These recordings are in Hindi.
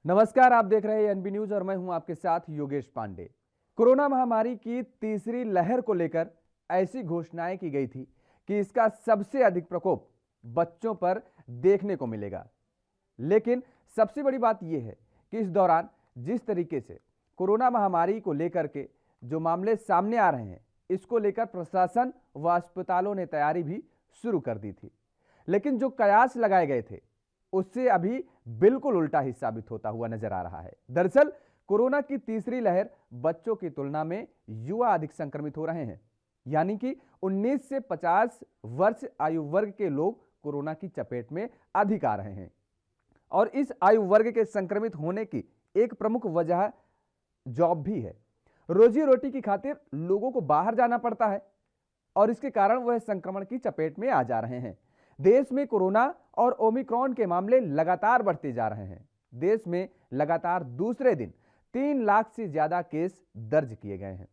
नमस्कार, आप देख रहे हैं एनबी न्यूज और मैं हूं आपके साथ योगेश पांडे। कोरोना महामारी की तीसरी लहर को लेकर ऐसी घोषणाएं की गई थी कि इसका सबसे अधिक प्रकोप बच्चों पर देखने को मिलेगा। लेकिन सबसे बड़ी बात यह है कि इस दौरान जिस तरीके से कोरोना महामारी को लेकर के जो मामले सामने आ रहे हैं, इसको लेकर प्रशासन व अस्पतालों ने तैयारी भी शुरू कर दी थी। लेकिन जो कयास लगाए गए थे उससे अभी बिल्कुल उल्टा ही साबित होता हुआ नजर आ रहा है। दरअसल कोरोना की तीसरी लहर बच्चों की तुलना में युवा अधिक संक्रमित हो रहे हैं, यानी कि 19 से 50 वर्ष आयु वर्ग के लोग कोरोना की चपेट में अधिक आ रहे हैं। और इस आयु वर्ग के संक्रमित होने की एक प्रमुख वजह जॉब भी है। रोजी रोटी की खातिर लोगों को बाहर जाना पड़ता है और इसके कारण वह संक्रमण की चपेट में आ जा रहे हैं। देश में कोरोना और ओमिक्रॉन के मामले लगातार बढ़ते जा रहे हैं। देश में लगातार दूसरे दिन 3 लाख से ज्यादा केस दर्ज किए गए हैं।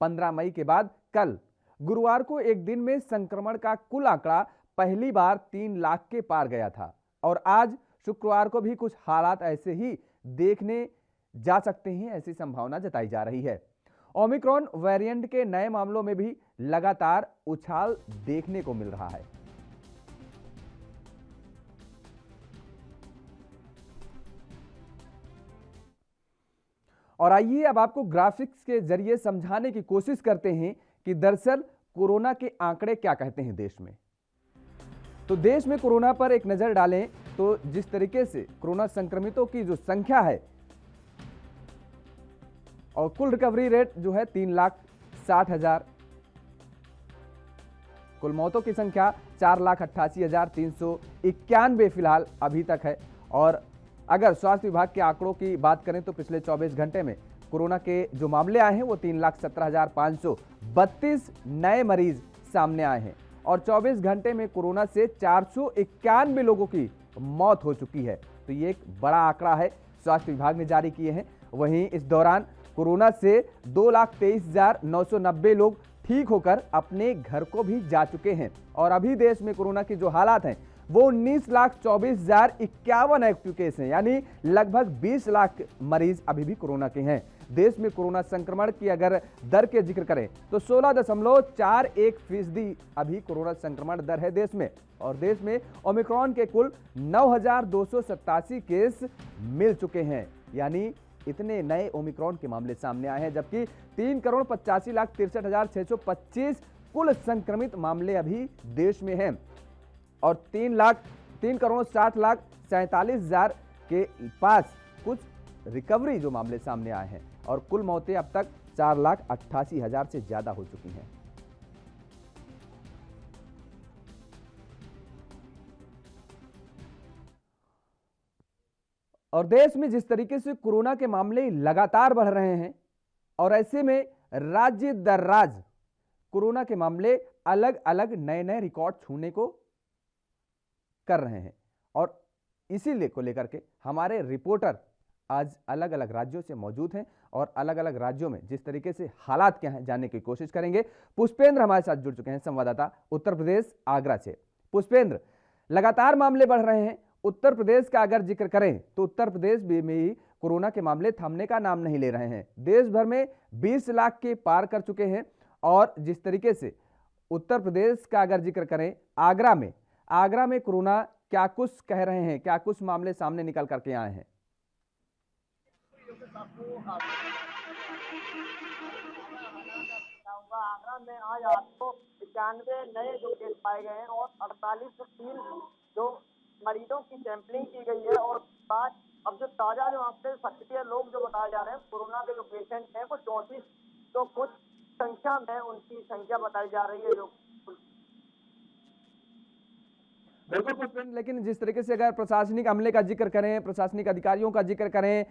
15 मई के बाद कल गुरुवार को एक दिन में संक्रमण का कुल आंकड़ा पहली बार 3 लाख के पार गया था और आज शुक्रवार को भी कुछ हालात ऐसे ही देखने जा सकते हैं, ऐसी संभावना जताई जा रही है। ओमिक्रॉन वेरिएंट के नए मामलों में भी लगातार उछाल देखने को मिल रहा है। और आइए अब आपको ग्राफिक्स के जरिए समझाने की कोशिश करते हैं कि दरअसल कोरोना के आंकड़े क्या कहते हैं देश में। तो देश में कोरोना पर एक नजर डालें तो जिस तरीके से कोरोना संक्रमितों की जो संख्या है और कुल रिकवरी रेट जो है 3,60,000, कुल मौतों की संख्या 4,88,391 फिलहाल अभी तक है। और अगर स्वास्थ्य विभाग के आंकड़ों की बात करें तो पिछले 24 घंटे में कोरोना के जो मामले आए हैं वो 3,17,532 नए मरीज सामने आए हैं और 24 घंटे में कोरोना से 491 लोगों की मौत हो चुकी है। तो ये एक बड़ा आंकड़ा है, स्वास्थ्य विभाग ने जारी किए हैं। वहीं इस दौरान कोरोना से 2,23,990 लोग ठीक होकर अपने घर को भी जा चुके हैं और अभी देश में कोरोना की जो हालात हैं वो 19,24,051 एक्टिव केस हैं, यानी लगभग 20 लाख मरीज अभी भी कोरोना के हैं। देश में कोरोना संक्रमण की अगर दर के जिक्र करें तो 16.41% अभी कोरोना संक्रमण दर है देश में। और देश में ओमिक्रॉन के कुल 9,287 केस मिल चुके हैं, यानी इतने नए ओमिक्रॉन के मामले सामने आए हैं, जबकि 3,85,63,625 कुल संक्रमित मामले अभी देश में हैं और 3,60,47,47 के पास कुछ रिकवरी जो मामले सामने आए हैं और कुल मौतें अब तक 4,88,000 से ज्यादा हो चुकी हैं। और देश में जिस तरीके से कोरोना के मामले लगातार बढ़ रहे हैं और ऐसे में राज्य दर राज्य कोरोना के मामले अलग अलग नए नए रिकॉर्ड छूने को कर रहे हैं और इसीलिए को लेकर के हमारे रिपोर्टर आज अलग अलग राज्यों से मौजूद हैं और अलग अलग राज्यों में जिस तरीके से हालात क्या हैं जानने की कोशिश करेंगे। पुष्पेंद्र हमारे साथ जुड़ चुके हैं, संवाददाता उत्तर प्रदेश आगरा से। पुष्पेंद्र, लगातार मामले बढ़ रहे हैं। उत्तर प्रदेश का अगर जिक्र करें तो उत्तर प्रदेश में ही कोरोना के मामले थमने का नाम नहीं ले रहे हैं। देश भर में 20 लाख के पार कर चुके हैं और जिस तरीके से उत्तर प्रदेश का अगर जिक्र करें आगरा में कोरोना क्या कुछ कह रहे हैं, क्या कुछ मामले सामने निकल करके आए हैं? आगरा में आज 895 नए जो केस पाए गए हैं और 48 जो मरीजों की सैंपलिंग की गई है और बाद अब जो ताजा जो आंकड़े सक्रिय लोग जो बताए जा रहे हैं कोरोना के जो पेशेंट हैं वो 34, तो कुछ संख्या में उनकी संख्या बताई जा रही है जो बिल्कुल पुष्पेंद्र, लेकिन जिस तरीके से अगर प्रशासनिक अमले का जिक्र करें, प्रशासनिक अधिकारियों का जिक्र करें,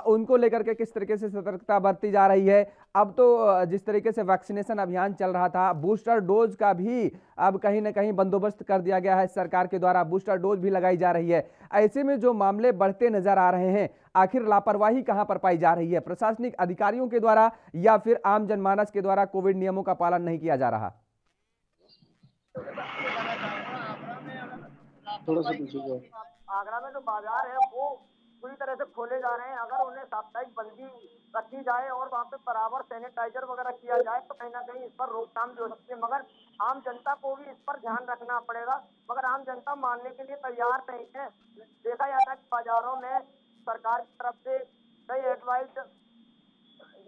उनको लेकर के किस तरीके से सतर्कता बरती जा रही है। अब तो जिस तरीके से वैक्सीनेशन अभियान चल रहा था, बूस्टर डोज का भी अब कहीं ना कहीं बंदोबस्त कर दिया गया है सरकार के द्वारा, बूस्टर डोज भी लगाई जा रही है। ऐसे में जो मामले बढ़ते नजर आ रहे हैं, आखिर लापरवाही कहां पर पाई जा रही है, प्रशासनिक अधिकारियों के द्वारा या फिर आम जनमानस के द्वारा कोविड नियमों का पालन नहीं किया जा रहा? थोड़ा सा पीछे जाओ। आगरा में जो बाजार है वो पूरी तरह से खोले जा रहे हैं। अगर उन्हें साप्ताहिक बंदी रखी जाए और वहाँ पे बराबर सैनिटाइजर वगैरह किया जाए तो कहीं ना कहीं इस पर रोकथाम भी हो सकती है। मगर आम जनता को भी इस पर ध्यान रखना पड़ेगा, मगर आम जनता मानने के लिए तैयार नहीं है। देखा जाता है कि बाजारों में सरकार की तरफ से कई एडवाइस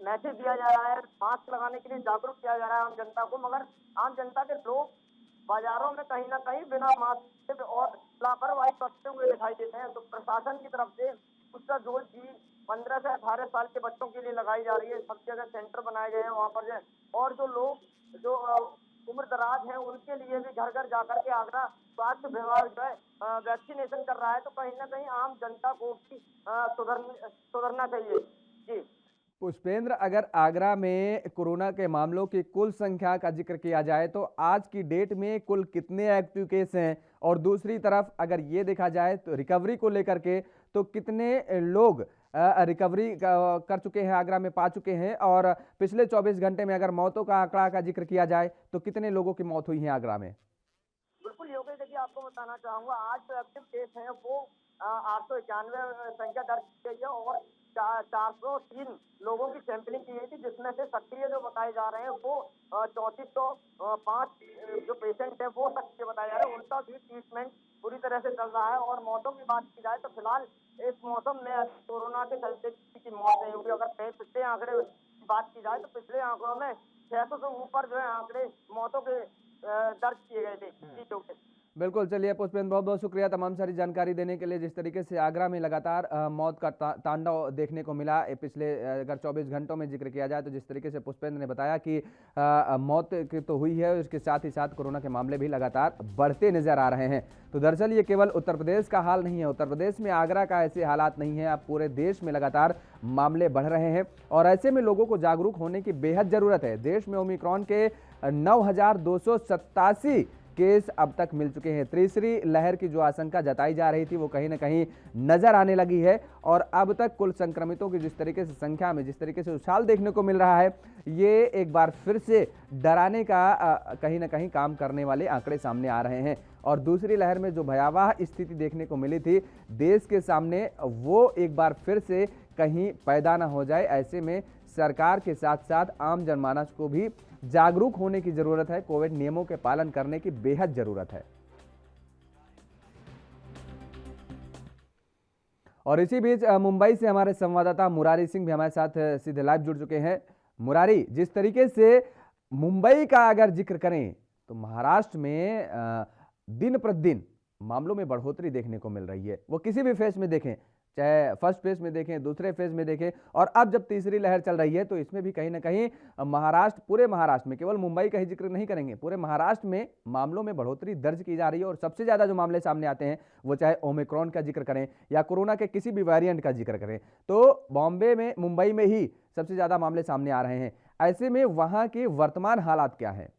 मैसेज दिया जा रहा है, मास्क लगाने के लिए जागरूक किया जा रहा है आम जनता को, मगर आम जनता के लोग बाजारों में कहीं ना कहीं बिना मास्क के और लापरवाही करते हुए दिखाई देते हैं। तो प्रशासन की तरफ से उसका जोर भी 15 से 18 साल के बच्चों के लिए लगाई जा रही है। सब जगह सेंटर बनाए गए हैं वहाँ पर जो है, और जो लोग जो उम्र दराज हैं उनके लिए भी घर घर जाकर के आगरा स्वास्थ्य विभाग जो है वैक्सीनेशन कर रहा है। तो कहीं ना कहीं आम जनता को भी सुधरना चाहिए। जी पुष्पेंद्र, अगर आगरा में कोरोना के मामलों की कुल संख्या का जिक्र किया जाए तो आज की डेट में कुल कितने एक्टिव केस हैं, और दूसरी तरफ अगर ये देखा जाए तो रिकवरी को लेकर के तो कितने लोग रिकवरी कर चुके हैं, आगरा में पा चुके हैं, और पिछले 24 घंटे में अगर मौतों का आंकड़ा का जिक्र किया जाए तो कितने लोगों की मौत हुई है आगरा में? बिल्कुल योगेश, देखिए आपको बताना चाहूंगा, आज जो एक्टिव केस हैं वो 891 संख्या दर्ज की गई है और 403 लोगों की सैंपलिंग की गई थी, जिसमें से सक्रिय जो बताए जा रहे हैं वो 3405 जो पेशेंट है वो सक्रिय बताए जा रहे हैं। उनका भी ट्रीटमेंट पूरी तरह से चल रहा है। और मौतों की बात की जाए तो फिलहाल इस मौसम में कोरोना के चलते किसी की मौत नहीं हुई। अगर पिछले आंकड़े की बात की जाए तो पिछले आंकड़ों में 600 से ऊपर जो है आंकड़े मौतों के दर्ज किए गए थे। जी योगेश। बिल्कुल, चलिए पुष्पेंद्र, बहुत बहुत शुक्रिया तमाम सारी जानकारी देने के लिए। जिस तरीके से आगरा में लगातार मौत का तांडव देखने को मिला पिछले अगर 24 घंटों में जिक्र किया जाए तो जिस तरीके से पुष्पेंद्र ने बताया कि मौत की तो हुई है, उसके साथ ही साथ कोरोना के मामले भी लगातार बढ़ते नजर आ रहे हैं। तो दरअसल ये केवल उत्तर प्रदेश का हाल नहीं है, उत्तर प्रदेश में आगरा का ऐसे हालात नहीं है, अब पूरे देश में लगातार मामले बढ़ रहे हैं और ऐसे में लोगों को जागरूक होने की बेहद जरूरत है। देश में ओमिक्रॉन के 9,287 केस अब तक मिल चुके हैं। तीसरी लहर की जो आशंका जताई जा रही थी वो कहीं ना कहीं नजर आने लगी है और अब तक कुल संक्रमितों की जिस तरीके से संख्या में जिस तरीके से उछाल देखने को मिल रहा है, ये एक बार फिर से डराने का कहीं ना कहीं काम करने वाले आंकड़े सामने आ रहे हैं। और दूसरी लहर में जो भयावह स्थिति देखने को मिली थी देश के सामने, वो एक बार फिर से कहीं पैदा ना हो जाए। ऐसे में सरकार के साथ साथ आम जनमानस को भी जागरूक होने की जरूरत है, कोविड नियमों के पालन करने की बेहद जरूरत है। और इसी बीच मुंबई से हमारे संवाददाता मुरारी सिंह भी हमारे साथ सीधे लाइव जुड़ चुके हैं। मुरारी, जिस तरीके से मुंबई का अगर जिक्र करें तो महाराष्ट्र में दिन प्रतिदिन मामलों में बढ़ोतरी देखने को मिल रही है। वो किसी भी फेज में देखें, चाहे फर्स्ट फेज में देखें, दूसरे फेज में देखें, और अब जब तीसरी लहर चल रही है तो इसमें भी कहीं ना कहीं महाराष्ट्र, पूरे महाराष्ट्र में, केवल मुंबई का ही जिक्र नहीं करेंगे, पूरे महाराष्ट्र में मामलों में बढ़ोतरी दर्ज की जा रही है। और सबसे ज्यादा जो मामले सामने आते हैं वो चाहे ओमिक्रॉन का जिक्र करें या कोरोना के किसी भी वेरिएंट का जिक्र करें, तो बॉम्बे में, मुंबई में ही सबसे ज्यादा मामले सामने आ रहे हैं। ऐसे में वहां के वर्तमान हालात क्या है?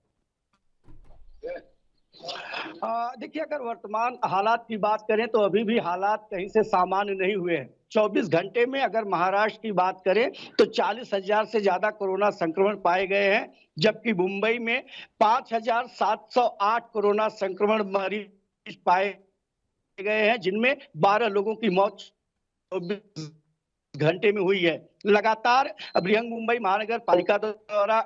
देखिए, अगर वर्तमान हालात की बात करें तो अभी भी हालात कहीं से सामान्य नहीं हुए हैं। 24 घंटे में अगर महाराष्ट्र की बात करें तो 40,000 से ज्यादा कोरोना संक्रमण पाए गए हैं, जबकि मुंबई में 5,708 कोरोना संक्रमण मरीज पाए गए हैं, जिनमें 12 लोगों की मौत 24 घंटे में हुई है। लगातार बृहन मुंबई महानगर पालिका द्वारा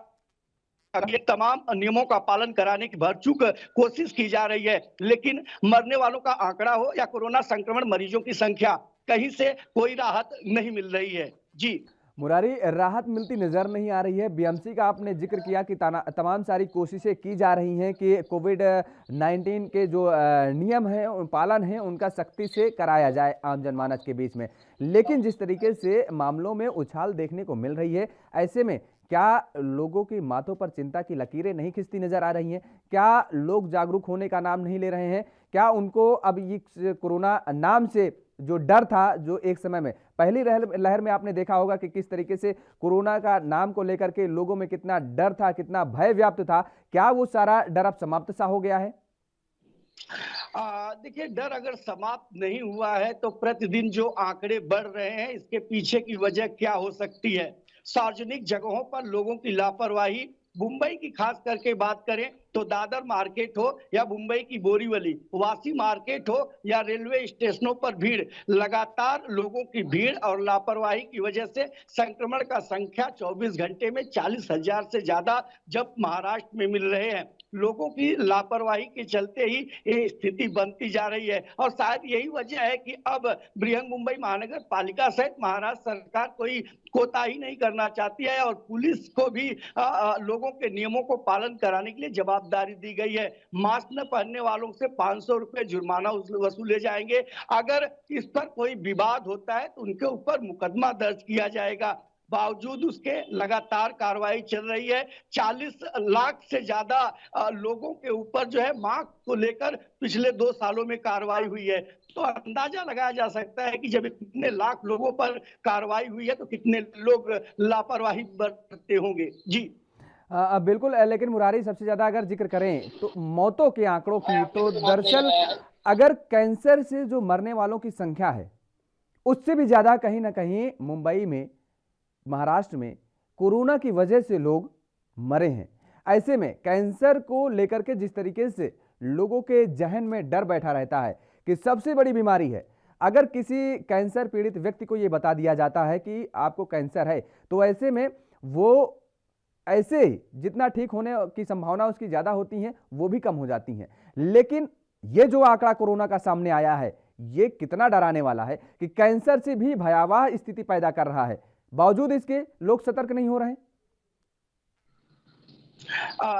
ये तमाम नियमों का पालन कराने की भरपूर कोशिश की जा रही है, लेकिन मरने वालों का आंकड़ा हो या कोरोना संक्रमण मरीजों की संख्या, कहीं से कोई राहत नहीं मिल रही है। जी मुरारी, राहत मिलती नजर नहीं आ रही है। बीएमसी का आपने जिक्र किया कि तमाम सारी कोशिशें की जा रही हैं कि कोविड-19 के जो नियम हैं, पालन है, उनका सख्ती से कराया जाए आम जनमानस के बीच में, लेकिन जिस तरीके से मामलों में उछाल देखने को मिल रही है, ऐसे में क्या लोगों की माथों पर चिंता की लकीरें नहीं खिंचती नजर आ रही हैं? क्या लोग जागरूक होने का नाम नहीं ले रहे हैं? क्या उनको अब ये कोरोना नाम से जो डर था, जो एक समय में पहली लहर में आपने देखा होगा कि किस तरीके से कोरोना का नाम को लेकर के लोगों में कितना डर था, कितना भय व्याप्त था, क्या वो सारा डर अब समाप्त सा हो गया है? देखिए, डर अगर समाप्त नहीं हुआ है तो प्रतिदिन जो आंकड़े बढ़ रहे हैं, इसके पीछे की वजह क्या हो सकती है? सार्वजनिक जगहों पर लोगों की लापरवाही मुंबई की खास करके बात करें तो दादर मार्केट हो या मुंबई की बोरीवली, वासी मार्केट हो या रेलवे स्टेशनों पर भीड़, लगातार लोगों की भीड़ और लापरवाही की वजह से संक्रमण का संख्या 24 घंटे में 40,000 से ज्यादा जब महाराष्ट्र में मिल रहे हैं। लोगों की लापरवाही के चलते ही ये स्थिति बनती जा रही है और शायद यही वजह है कि अब बृहन मुंबई महानगर पालिका सहित महाराष्ट्र सरकार कोई कोताही नहीं करना चाहती है और पुलिस को भी लोगों के नियमों को पालन कराने के लिए जवाबदारी दी गई है। मास्क न पहनने वालों से 500 रुपए जुर्माना वसूले जाएंगे। अगर इस पर कोई विवाद होता है तो उनके ऊपर मुकदमा दर्ज किया जाएगा। बावजूद उसके लगातार कार्रवाई चल रही है। 40 लाख से ज्यादा लोगों के ऊपर जो है मास्क को लेकर पिछले 2 सालों में कार्रवाई हुई है। तो अंदाजा लगाया जा सकता है कि जब इतने लाख लोगों पर कार्रवाई हुई है तो कितने लोग लापरवाही बरतते होंगे। जी बिल्कुल, लेकिन मुरारी सबसे ज्यादा अगर जिक्र करें तो मौतों के आंकड़ों की, तो दरअसल अगर कैंसर से जो मरने वालों की संख्या है उससे भी ज्यादा कहीं ना कहीं मुंबई में, महाराष्ट्र में कोरोना की वजह से लोग मरे हैं। ऐसे में कैंसर को लेकर के जिस तरीके से लोगों के जहन में डर बैठा रहता है कि सबसे बड़ी बीमारी है, अगर किसी कैंसर पीड़ित व्यक्ति को यह बता दिया जाता है कि आपको कैंसर है, तो ऐसे में वो ऐसे ही जितना ठीक होने की संभावना उसकी ज्यादा होती है वो भी कम हो जाती हैं। लेकिन ये जो आंकड़ा कोरोना का सामने आया है ये कितना डराने वाला है कि कैंसर से भी भयावह स्थिति पैदा कर रहा है, बावजूद इसके लोग सतर्क नहीं हो रहे हैं।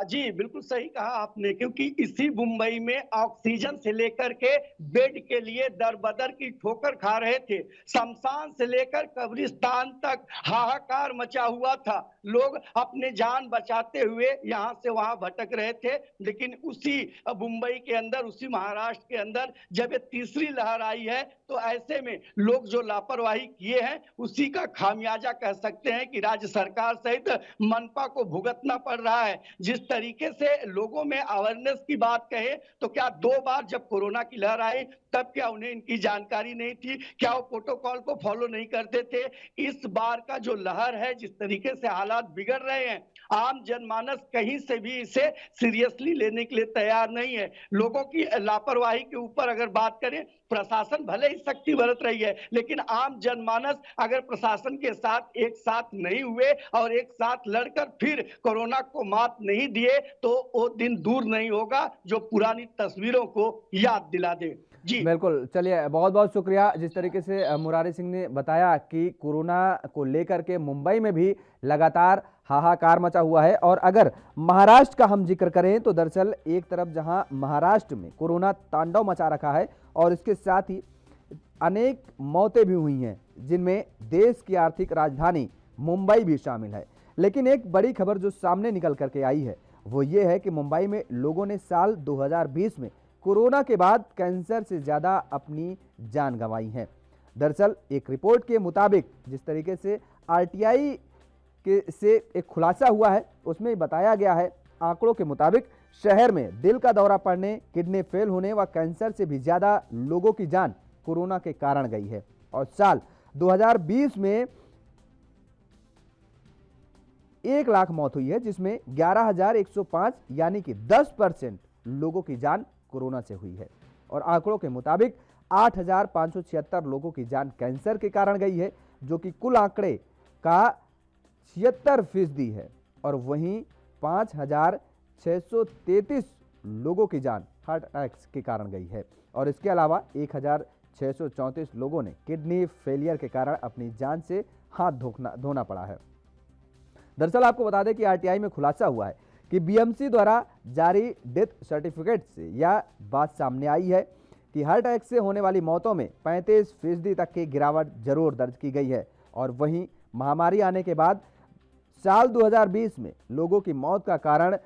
जी बिल्कुल सही कहा आपने, क्योंकि इसी मुंबई में ऑक्सीजन से लेकर के बेड के लिए दर बदर की ठोकर खा रहे थे। शमशान से लेकर कब्रिस्तान तक हाहाकार मचा हुआ था। लोग अपने जान बचाते हुए यहाँ से वहां भटक रहे थे। लेकिन उसी मुंबई के अंदर, उसी महाराष्ट्र के अंदर जब ये तीसरी लहर आई है तो ऐसे में लोग जो लापरवाही किए हैं उसी का खामियाजा कह सकते हैं कि राज्य सरकार सहित मनपा को भुगतना पड़ रहा है। जिस तरीके से लोगों में अवेयरनेस की बात कहे तो क्या 2 बार जब कोरोना की लहर आई तब क्या उन्हें इनकी जानकारी नहीं थी? क्या वो प्रोटोकॉल को फॉलो नहीं करते थे? इस बार का जो लहर है, जिस तरीके से हालात बिगड़ रहे हैं, आम जनमानस कहीं से भी इसे सीरियसली लेने के लिए तैयार नहीं है। लोगों की लापरवाही के ऊपर अगर बात करें, प्रशासन भले ही सख्ती बरत रही है, लेकिन आम जनमानस अगर प्रशासन के साथ एक साथ नहीं हुए और एक साथ लड़कर फिर कोरोना को मात नहीं दिए तो वो दिन दूर नहीं होगा जो पुरानी तस्वीरों को याद दिला दे। जी बिल्कुल, चलिए बहुत बहुत शुक्रिया। जिस तरीके से मुरारी सिंह ने बताया कि कोरोना को लेकर के मुंबई में भी लगातार हाहाकार मचा हुआ है, और अगर महाराष्ट्र का हम जिक्र करें तो दरअसल एक तरफ जहां महाराष्ट्र में कोरोना तांडव मचा रखा है और इसके साथ ही अनेक मौतें भी हुई हैं, जिनमें देश की आर्थिक राजधानी मुंबई भी शामिल है। लेकिन एक बड़ी खबर जो सामने निकल करके आई है वो ये है कि मुंबई में लोगों ने साल 2020 में कोरोना के बाद कैंसर से ज़्यादा अपनी जान गंवाई है। दरअसल एक रिपोर्ट के मुताबिक जिस तरीके से आरटीआई के से एक खुलासा हुआ है उसमें बताया गया है, आंकड़ों के मुताबिक शहर में दिल का दौरा पड़ने, किडनी फेल होने व कैंसर से भी ज़्यादा लोगों की जान कोरोना के कारण गई है। और साल 2020 में 1 लाख मौत हुई है, जिसमें 11,105 यानी कि 10% लोगों की जान कोरोना से हुई है। और आंकड़ों के मुताबिक 8,576 लोगों की जान कैंसर के कारण गई है, जो कि कुल आंकड़े का 76% है। और वहीं 5,633 लोगों की जान हार्ट अटैक के कारण गई है। और इसके अलावा 1,634 लोगों ने किडनी फेलियर के कारण अपनी जान से हाथ धोना पड़ा है। दरअसल आपको बता दें कि आरटीआई में खुलासा हुआ है कि बीएमसी द्वारा जारी डेथ सर्टिफिकेट से यह बात सामने आई है कि हार्ट अटैक से होने वाली मौतों में 35% तक की गिरावट जरूर दर्ज की गई है। और वहीं महामारी आने के बाद साल 2020 में लोगों की मौत का कारण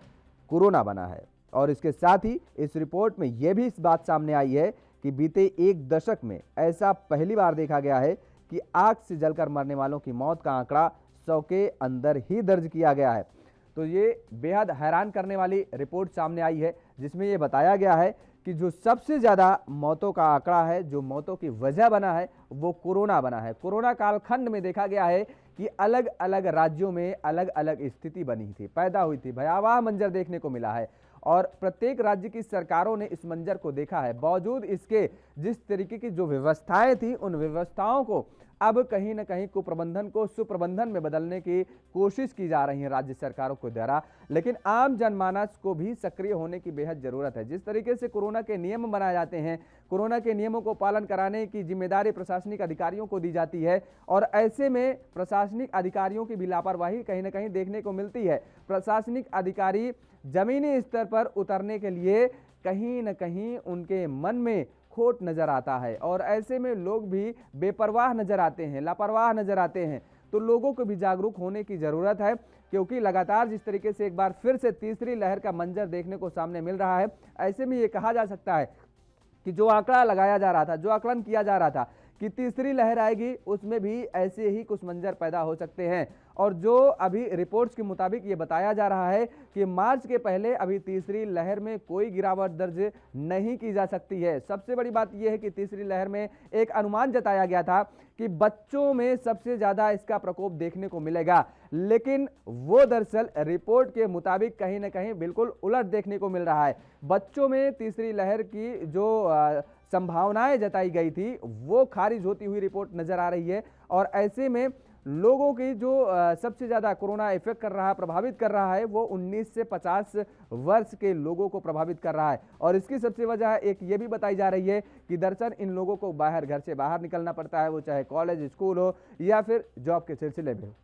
कोरोना बना है। और इसके साथ ही इस रिपोर्ट में यह भी इस बात सामने आई है कि बीते 1 दशक में ऐसा पहली बार देखा गया है कि आग से जलकर मरने वालों की मौत का आंकड़ा 100 के अंदर ही दर्ज किया गया है। तो ये बेहद हैरान करने वाली रिपोर्ट सामने आई है, जिसमें ये बताया गया है कि जो सबसे ज़्यादा मौतों का आंकड़ा है, जो मौतों की वजह बना है, वो कोरोना बना है। कोरोना कालखंड में देखा गया है कि अलग अलग राज्यों में अलग अलग स्थिति बनी थी, पैदा हुई थी, भयावह मंजर देखने को मिला है और प्रत्येक राज्य की सरकारों ने इस मंजर को देखा है। बावजूद इसके जिस तरीके की जो व्यवस्थाएं थी, उन व्यवस्थाओं को अब कहीं ना कहीं कुप्रबंधन को सुप्रबंधन में बदलने की कोशिश की जा रही है राज्य सरकारों के द्वारा। लेकिन आम जनमानस को भी सक्रिय होने की बेहद जरूरत है। जिस तरीके से कोरोना के नियम बनाए जाते हैं, कोरोना के नियमों को पालन कराने की जिम्मेदारी प्रशासनिक अधिकारियों को दी जाती है और ऐसे में प्रशासनिक अधिकारियों की भी लापरवाही कहीं ना कहीं देखने को मिलती है। प्रशासनिक अधिकारी जमीनी स्तर पर उतरने के लिए कहीं न कहीं उनके मन में खोट नजर आता है और ऐसे में लोग भी बेपरवाह नजर आते हैं, लापरवाह नजर आते हैं। तो लोगों को भी जागरूक होने की जरूरत है, क्योंकि लगातार जिस तरीके से एक बार फिर से तीसरी लहर का मंजर देखने को सामने मिल रहा है, ऐसे में ये कहा जा सकता है कि जो आंकड़ा लगाया जा रहा था, जो आकलन किया जा रहा था कि तीसरी लहर आएगी, उसमें भी ऐसे ही कुछ मंजर पैदा हो सकते हैं। और जो अभी रिपोर्ट्स के मुताबिक ये बताया जा रहा है कि मार्च के पहले अभी तीसरी लहर में कोई गिरावट दर्ज नहीं की जा सकती है। सबसे बड़ी बात यह है कि तीसरी लहर में एक अनुमान जताया गया था कि बच्चों में सबसे ज्यादा इसका प्रकोप देखने को मिलेगा, लेकिन वो दरअसल रिपोर्ट के मुताबिक कहीं ना कहीं बिल्कुल उलट देखने को मिल रहा है। बच्चों में तीसरी लहर की जो संभावनाएं जताई गई थी, वो खारिज होती हुई रिपोर्ट नजर आ रही है और ऐसे में लोगों की जो सबसे ज्यादा कोरोना इफेक्ट कर रहा है, प्रभावित कर रहा है, वो 19 से 50 वर्ष के लोगों को प्रभावित कर रहा है। और इसकी सबसे वजह एक ये भी बताई जा रही है कि दरअसल इन लोगों को घर से बाहर निकलना पड़ता है, वो चाहे कॉलेज, स्कूल हो या फिर जॉब के सिलसिले में हो।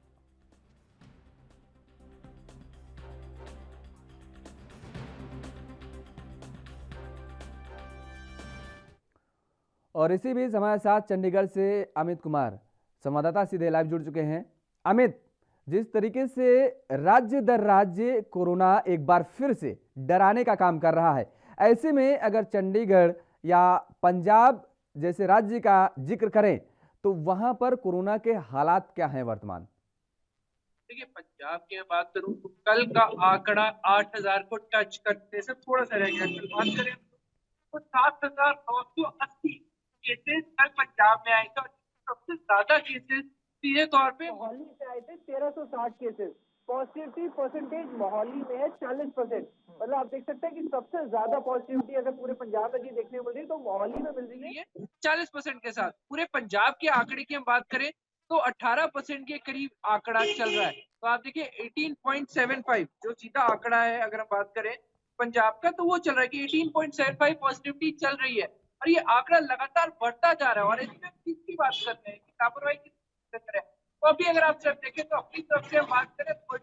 और इसी बीच हमारे साथ चंडीगढ़ से अमित कुमार संवाददाता सीधे लाइव जुड़ चुके हैं। अमित, जिस तरीके से राज्य दर राज्य कोरोना एक बार फिर से डराने का काम कर रहा है, ऐसे में अगर चंडीगढ़ या पंजाब जैसे राज्य का जिक्र करें तो वहां पर कोरोना के हालात क्या हैं वर्तमान? देखिए, पंजाब की बात करूं तो कल का आंकड़ा 8,000 को टच करने से थोड़ा सा रह गया। कल बात करें तो 7,980 केसेस कल पंजाब में आए थे और सबसे ज्यादा केसेस सीधे तौर पे मोहाली से आए थे। 1360 केसेस। पॉजिटिविटी परसेंटेज मोहाली में है 40%। मतलब आप देख सकते हैं कि सबसे ज्यादा पॉजिटिविटी अगर पूरे पंजाब में देखने को मिल रही है तो मोहाली में मिल रही है 40% के साथ। पूरे पंजाब के आंकड़े की हम बात करें तो 18% के करीब आंकड़ा चल रहा है। तो आप देखिए 18.75 जो सीधा आंकड़ा है, अगर हम बात करें पंजाब का, तो वो चल रहा है कि 18.75 पॉजिटिविटी चल रही है और ये आंकड़ा लगातार बढ़ता जा रहा है। और इसमें किसकी बात करते हैं कि लापरवाही किसकी कर रहे हैं। तो अभी अगर आप सिर्फ देखें तो अपनी तरफ से हम बात करें तो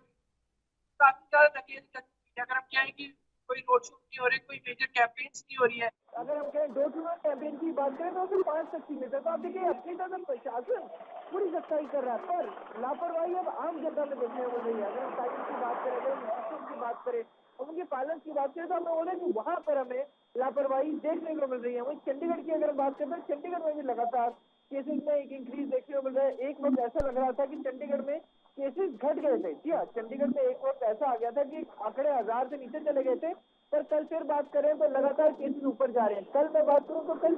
काफी ज्यादा नकेल कर, अगर हम कहें कि कोई रोड शो नहीं हो रही, कोई मेजर कैंपेन्स नहीं हो रही है। अगर हम कहें डोर टू डोर कैंपेन की बात करें तो सिर्फ 5 तक सीमित है। तो आप देखिए अपनी तरफ प्रशासन पूरी सख्ताई कर रहा है, पर लापरवाही अब आम जनता में देखने को मिल रही है। अगर हम साइंस की बात करें, अगर इंस्ट्रक्शन की बात करें और उनके पालन की बात करें तो हमें बोले कि वहां पर हमें लापरवाही देखने को मिल रही है। वही चंडीगढ़ की अगर बात करें तो चंडीगढ़ में भी लगातार केसेस में एक इंक्रीज देखने को मिल रहा है। एक वक्त ऐसा लग रहा था कि चंडीगढ़ में केसेस घट गए थे। जी हाँ, चंडीगढ़ में एक वक्त ऐसा आ गया था कि आंकड़े 1000 से नीचे चले गए थे, पर कल फिर बात करें तो लगातार केसेस ऊपर जा रहे हैं। कल मैं बात करूं तो कल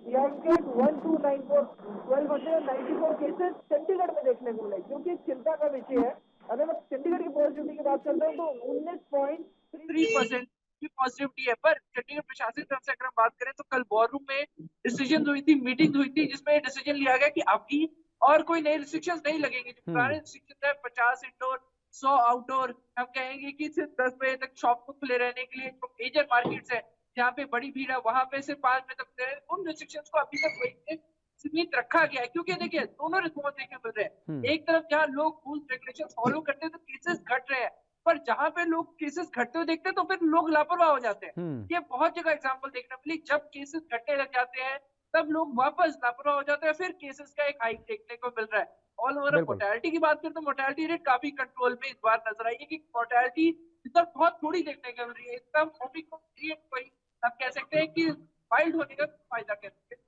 1294 केसेस चंडीगढ़ में देखने को मिले, क्योंकि चिंता का विषय है। अगर मैं चंडीगढ़ की पॉजिटिविटी की बात करता हूँ तो 19.3% की पॉजिटिविटी है। पर चंडीगढ़ प्रशासन की तरफ से अगर हम बात करें तो कल वॉर रूम में डिसीजन हुई थी, मीटिंग हुई थी, जिसमें डिसीजन लिया गया कि अभी और कोई नए रिस्ट्रिक्शंस नहीं लगेंगे। जो पुराने रिस्ट्रिक्शन है 50 इंडोर 100 आउटडोर, हम कहेंगे कि सिर्फ 10 बजे तक शॉप को खुले रहने के लिए, जो मेजर मार्केट्स है जहाँ पे बड़ी भीड़ है वहां पे सिर्फ 5 बजे तक खुले रहे, उन रिस्ट्रिक्शंस को अभी तक वही सीमित रखा गया है। क्योंकि देखिए दोनों रिस्पॉन्स देखने मिल रहे हैं। एक तरफ जहाँ लोग रूल्स रेगुलेशन फॉलो करते हैं तो केसेस घट रहे हैं, पर जहां पे लोग केसेस घटते हुए देखते हैं तो फिर लोग लापरवाह हो जाते हैं। ये बहुत जगह एग्जांपल देखने मिली, जब केसेस घटने लग जाते हैं तब लोग वापस लापरवाह हो जाते हैं, फिर केसेस का एक हाइक देखने को मिल रहा है। ऑल ओवर मोर्टेलिटी की बात करें तो मोर्टेलिटी रेट काफी कंट्रोल में इस बार नजर आई है कि मोर्टेलिटी इस बार बहुत थोड़ी देखने को मिल रही है। इसका ओमिक्रॉन वेरिएंट कोई आप कह सकते हैं कि वाइल्ड होने का फायदा कह सकते हैं।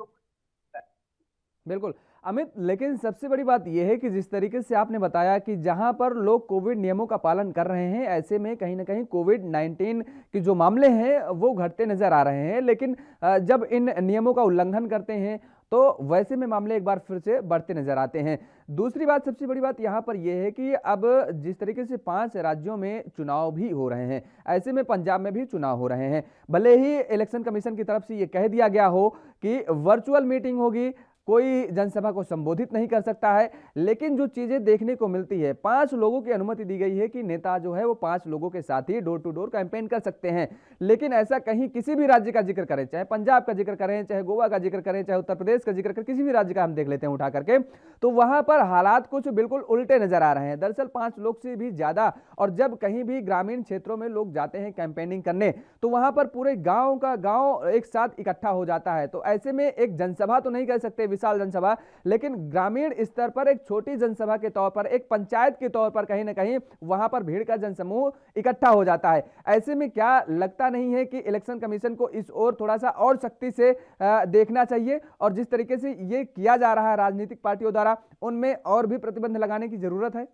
बिल्कुल, अमित, लेकिन सबसे बड़ी बात यह है कि जिस तरीके से आपने बताया कि जहां पर लोग कोविड नियमों का पालन कर रहे हैं, ऐसे में कहीं ना कहीं कोविड-19 के जो मामले हैं वो घटते नजर आ रहे हैं, लेकिन जब इन नियमों का उल्लंघन करते हैं तो वैसे में मामले एक बार फिर से बढ़ते नजर आते हैं। दूसरी बात, सबसे बड़ी बात यहाँ पर यह है कि अब जिस तरीके से 5 राज्यों में चुनाव भी हो रहे हैं, ऐसे में पंजाब में भी चुनाव हो रहे हैं। भले ही इलेक्शन कमीशन की तरफ से यह कह दिया गया हो कि वर्चुअल मीटिंग होगी, कोई जनसभा को संबोधित नहीं कर सकता है, लेकिन जो चीजें देखने को मिलती है, 5 लोगों की अनुमति दी गई है कि नेता जो है वो 5 लोगों के साथ ही डोर टू डोर कैंपेन कर सकते हैं। लेकिन ऐसा कहीं किसी भी राज्य का जिक्र करें, चाहे पंजाब का जिक्र करें, चाहे गोवा का जिक्र करें, चाहे उत्तर प्रदेश का जिक्र करें, किसी भी राज्य का हम देख लेते हैं उठा करके, तो वहां पर हालात कुछ बिल्कुल उल्टे नजर आ रहे हैं। दरअसल 5 लोग से भी ज्यादा, और जब कहीं भी ग्रामीण क्षेत्रों में लोग जाते हैं कैंपेनिंग करने, तो वहां पर पूरे गांव का गांव एक साथ इकट्ठा हो जाता है। तो ऐसे में एक जनसभा तो नहीं कह सकते, विशाल जनसभा, लेकिन ग्रामीण स्तर पर एक छोटी जनसभा के तौर पर, एक पंचायत के तौर पर कहीं ना कहीं वहां पर भीड़ का जनसमूह इकट्ठा हो जाता है। ऐसे में क्या लगता नहीं है कि इलेक्शन कमीशन को इस ओर थोड़ा सा और सख्ती से देखना चाहिए, और जिस तरीके से ये किया जा रहा है राजनीतिक पार्टियों द्वारा, उनमें और भी प्रतिबंध लगाने की जरूरत है?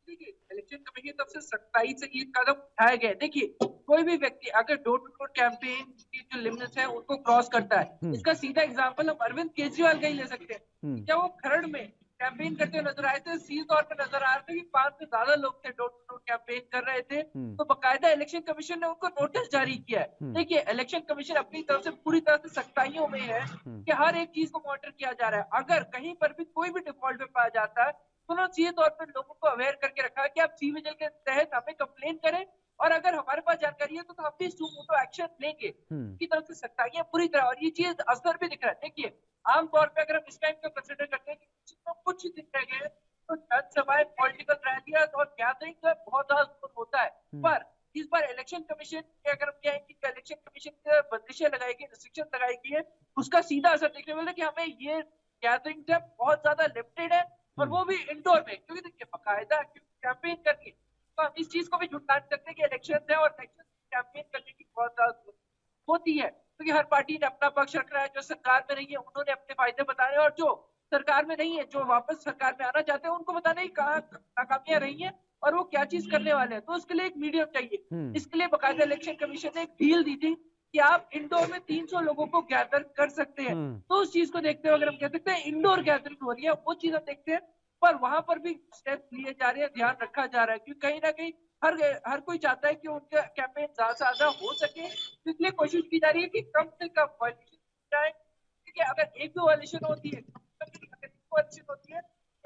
देखिए, इलेक्शन कमीशन की तरफ से सख्ताई से ये कदम उठाए गए। देखिए, कोई भी व्यक्ति अगर डोर टू डोर कैंपेन की जो लिमिट्स है उनको क्रॉस करता है, इसका सीधा एग्जांपल हम अरविंद केजरीवाल का ही ले सकते हैं। क्या वो खरड़ में कैंपेन करते हुए नजर आए थे, सीधे तौर पर नजर आ रहे थे कि 5 से ज्यादा लोग थे, डोर टू डोर कैंपेन कर रहे थे, तो बकायदा इलेक्शन कमीशन ने उनको नोटिस जारी किया है। देखिए, इलेक्शन कमीशन अपनी तरफ से पूरी तरह से सख्ताइयों में है कि हर एक चीज को मॉनिटर किया जा रहा है। अगर कहीं पर भी कोई भी डिफॉल्ट में पाया जाता है, उन्होंने सीधे तौर पर लोगों को अवेयर करके रखा है कि आप सीविजिल के तहत हमें कंप्लेन करें, और अगर हमारे पास जानकारी है तो हम भी सुमोटो एक्शन लेंगे। की तरफ से सख्ताइयां पूरी तरह, और ये चीज असर भी दिख रहा है। देखिए, आमतौर पर अगर हम इस टाइम को कंसिडर करते हैं कि कुछ दिन रह गए, तो जनसभाएं, पॉलिटिकल रैलियां और गैदरिंग का बहुत ज्यादा होता है। पर इस बार इलेक्शन कमीशन के अगर हम कहें कि इलेक्शन कमीशन की बंदिशें लगाई गई, रिस्ट्रिक्शन लगाई गई है, उसका सीधा असर देखने मिल रहा है कि हमें ये गैदरिंग बहुत ज्यादा लिमिटेड है, और वो भी इंडोर में, क्योंकि देखिए बाकायदा कैंपेन करके, तो हम इस चीज को भी झुठला नहीं सकते कि इलेक्शन है और इलेक्शन कैंपेन करने की बहुत ज्यादा होती है, क्योंकि हर पार्टी ने अपना पक्ष रख रहा है। जो सरकार में नहीं है उन्होंने अपने फायदे बताने, और जो सरकार में नहीं है, जो वापस सरकार में आना चाहते हैं, उनको बताने की कहाँ नाकामियां रही है और वो क्या चीज करने वाले हैं। तो उसके लिए एक मीडियम चाहिए। इसके लिए बाकायदा इलेक्शन कमीशन ने एक डील दी थी कि आप इंडोर में 300 लोगों को गैदर कर सकते हैं। तो उस चीज को देखते हुए अगर हम कह सकते हैं इंडोर गैदरिंग हो रही है, वो चीज हम देखते हैं, पर वहां पर भी स्टेप लिए जा रहे हैं, ध्यान रखा जा रहा है, क्योंकि कहीं ना कहीं हर कोई चाहता है कि उनका कैंपेन ज्यादा से ज्यादा हो सके, इसलिए कोशिश की जा रही है कि कम से कम वायलेशन जाए। क्योंकि अगर एक भी वायलेशन होती है, तो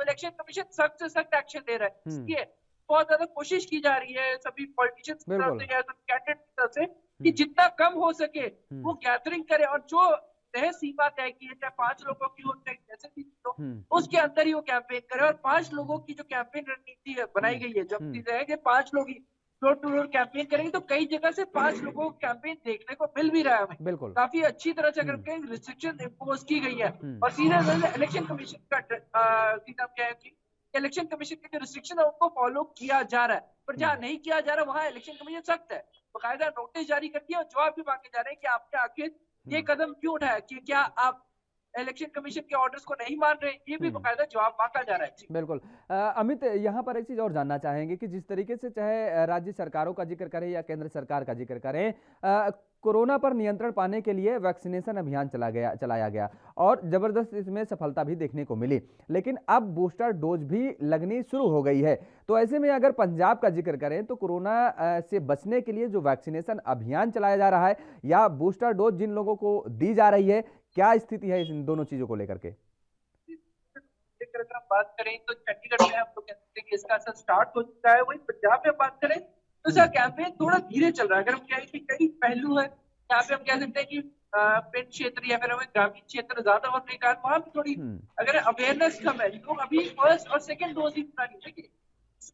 इलेक्शन कमीशन सख्त से सख्त एक्शन ले रहा है। इसलिए बहुत ज्यादा कोशिश की जा रही है सभी पॉलिटिशियंस की तरफ से या कैंडिडेट की तरफ से कि जितना कम हो सके वो गैदरिंग करे, और जो तय सीमा तय की है, चाहे 5 लोगों की हो, चाहे जैसे भी हो, उसके अंदर ही वो कैंपेन करे। और 5 लोगों की जो कैंपेन रणनीति बनाई गई है, जब चीजें है कि 5 लोग ही डोर टू डोर कैंपेन करेंगे, तो कई जगह से 5 लोगों को कैंपेन देखने को मिल भी रहा है हमें। बिल्कुल, काफी अच्छी तरह से अगर कहीं रिस्ट्रिक्शन इम्पोज की गई है, और सीधे इलेक्शन कमीशन का सीधा क्या है कि इलेक्शन कमीशन के जो रिस्ट्रिक्शन है उनको फॉलो किया जा रहा है। पर जहाँ नहीं किया जा रहा वहाँ इलेक्शन कमीशन सख्त है, बकायदा नोटिस जारी कर दिया और जवाब भी मांगे जा रहे हैं कि आपने आखिर ये कदम क्यों उठाया, कि क्या आप इलेक्शन कमीशन के ऑर्डर्स को नहीं मान रहे, ये भी बकायदा जवाब मांगा जा रहा है। बिल्कुल। अमित, यहाँ पर एक चीज और जानना चाहेंगे कि जिस तरीके से चाहे राज्य सरकारों का जिक्र करें या केंद्र सरकार का जिक्र करें, कोरोना पर नियंत्रण पाने के लिए वैक्सीनेशन अभियान चलाया गया और जबरदस्त इसमें सफलता भी देखने को मिली, लेकिन अब बूस्टर डोज भी लगनी शुरू हो गई है। तो ऐसे में अगर पंजाब का जिक्र करें तो कोरोना से बचने के लिए जो वैक्सीनेशन अभियान चलाया जा रहा है या बूस्टर डोज जिन लोगों को दी जा रही है, क्या स्थिति है इन दोनों चीजों को लेकर के? अगर हम बात करें तो चंडीगढ़ में हम लोग कह सकते हैं कि इसका असर स्टार्ट हो चुका है। वही पंजाब में बात करें तो इसका कैंपेन थोड़ा धीरे चल रहा है। अगर हम कहें कि कई पहलू है, यहाँ पे हम कह सकते हैं कि पिंड क्षेत्र या फिर हमें ग्रामीण क्षेत्र ज्यादा होने के कारण वहां भी थोड़ी अगर अवेयरनेस कम है, लोग अभी फर्स्ट और सेकंड डोज ही पूरा नहीं। देखिए,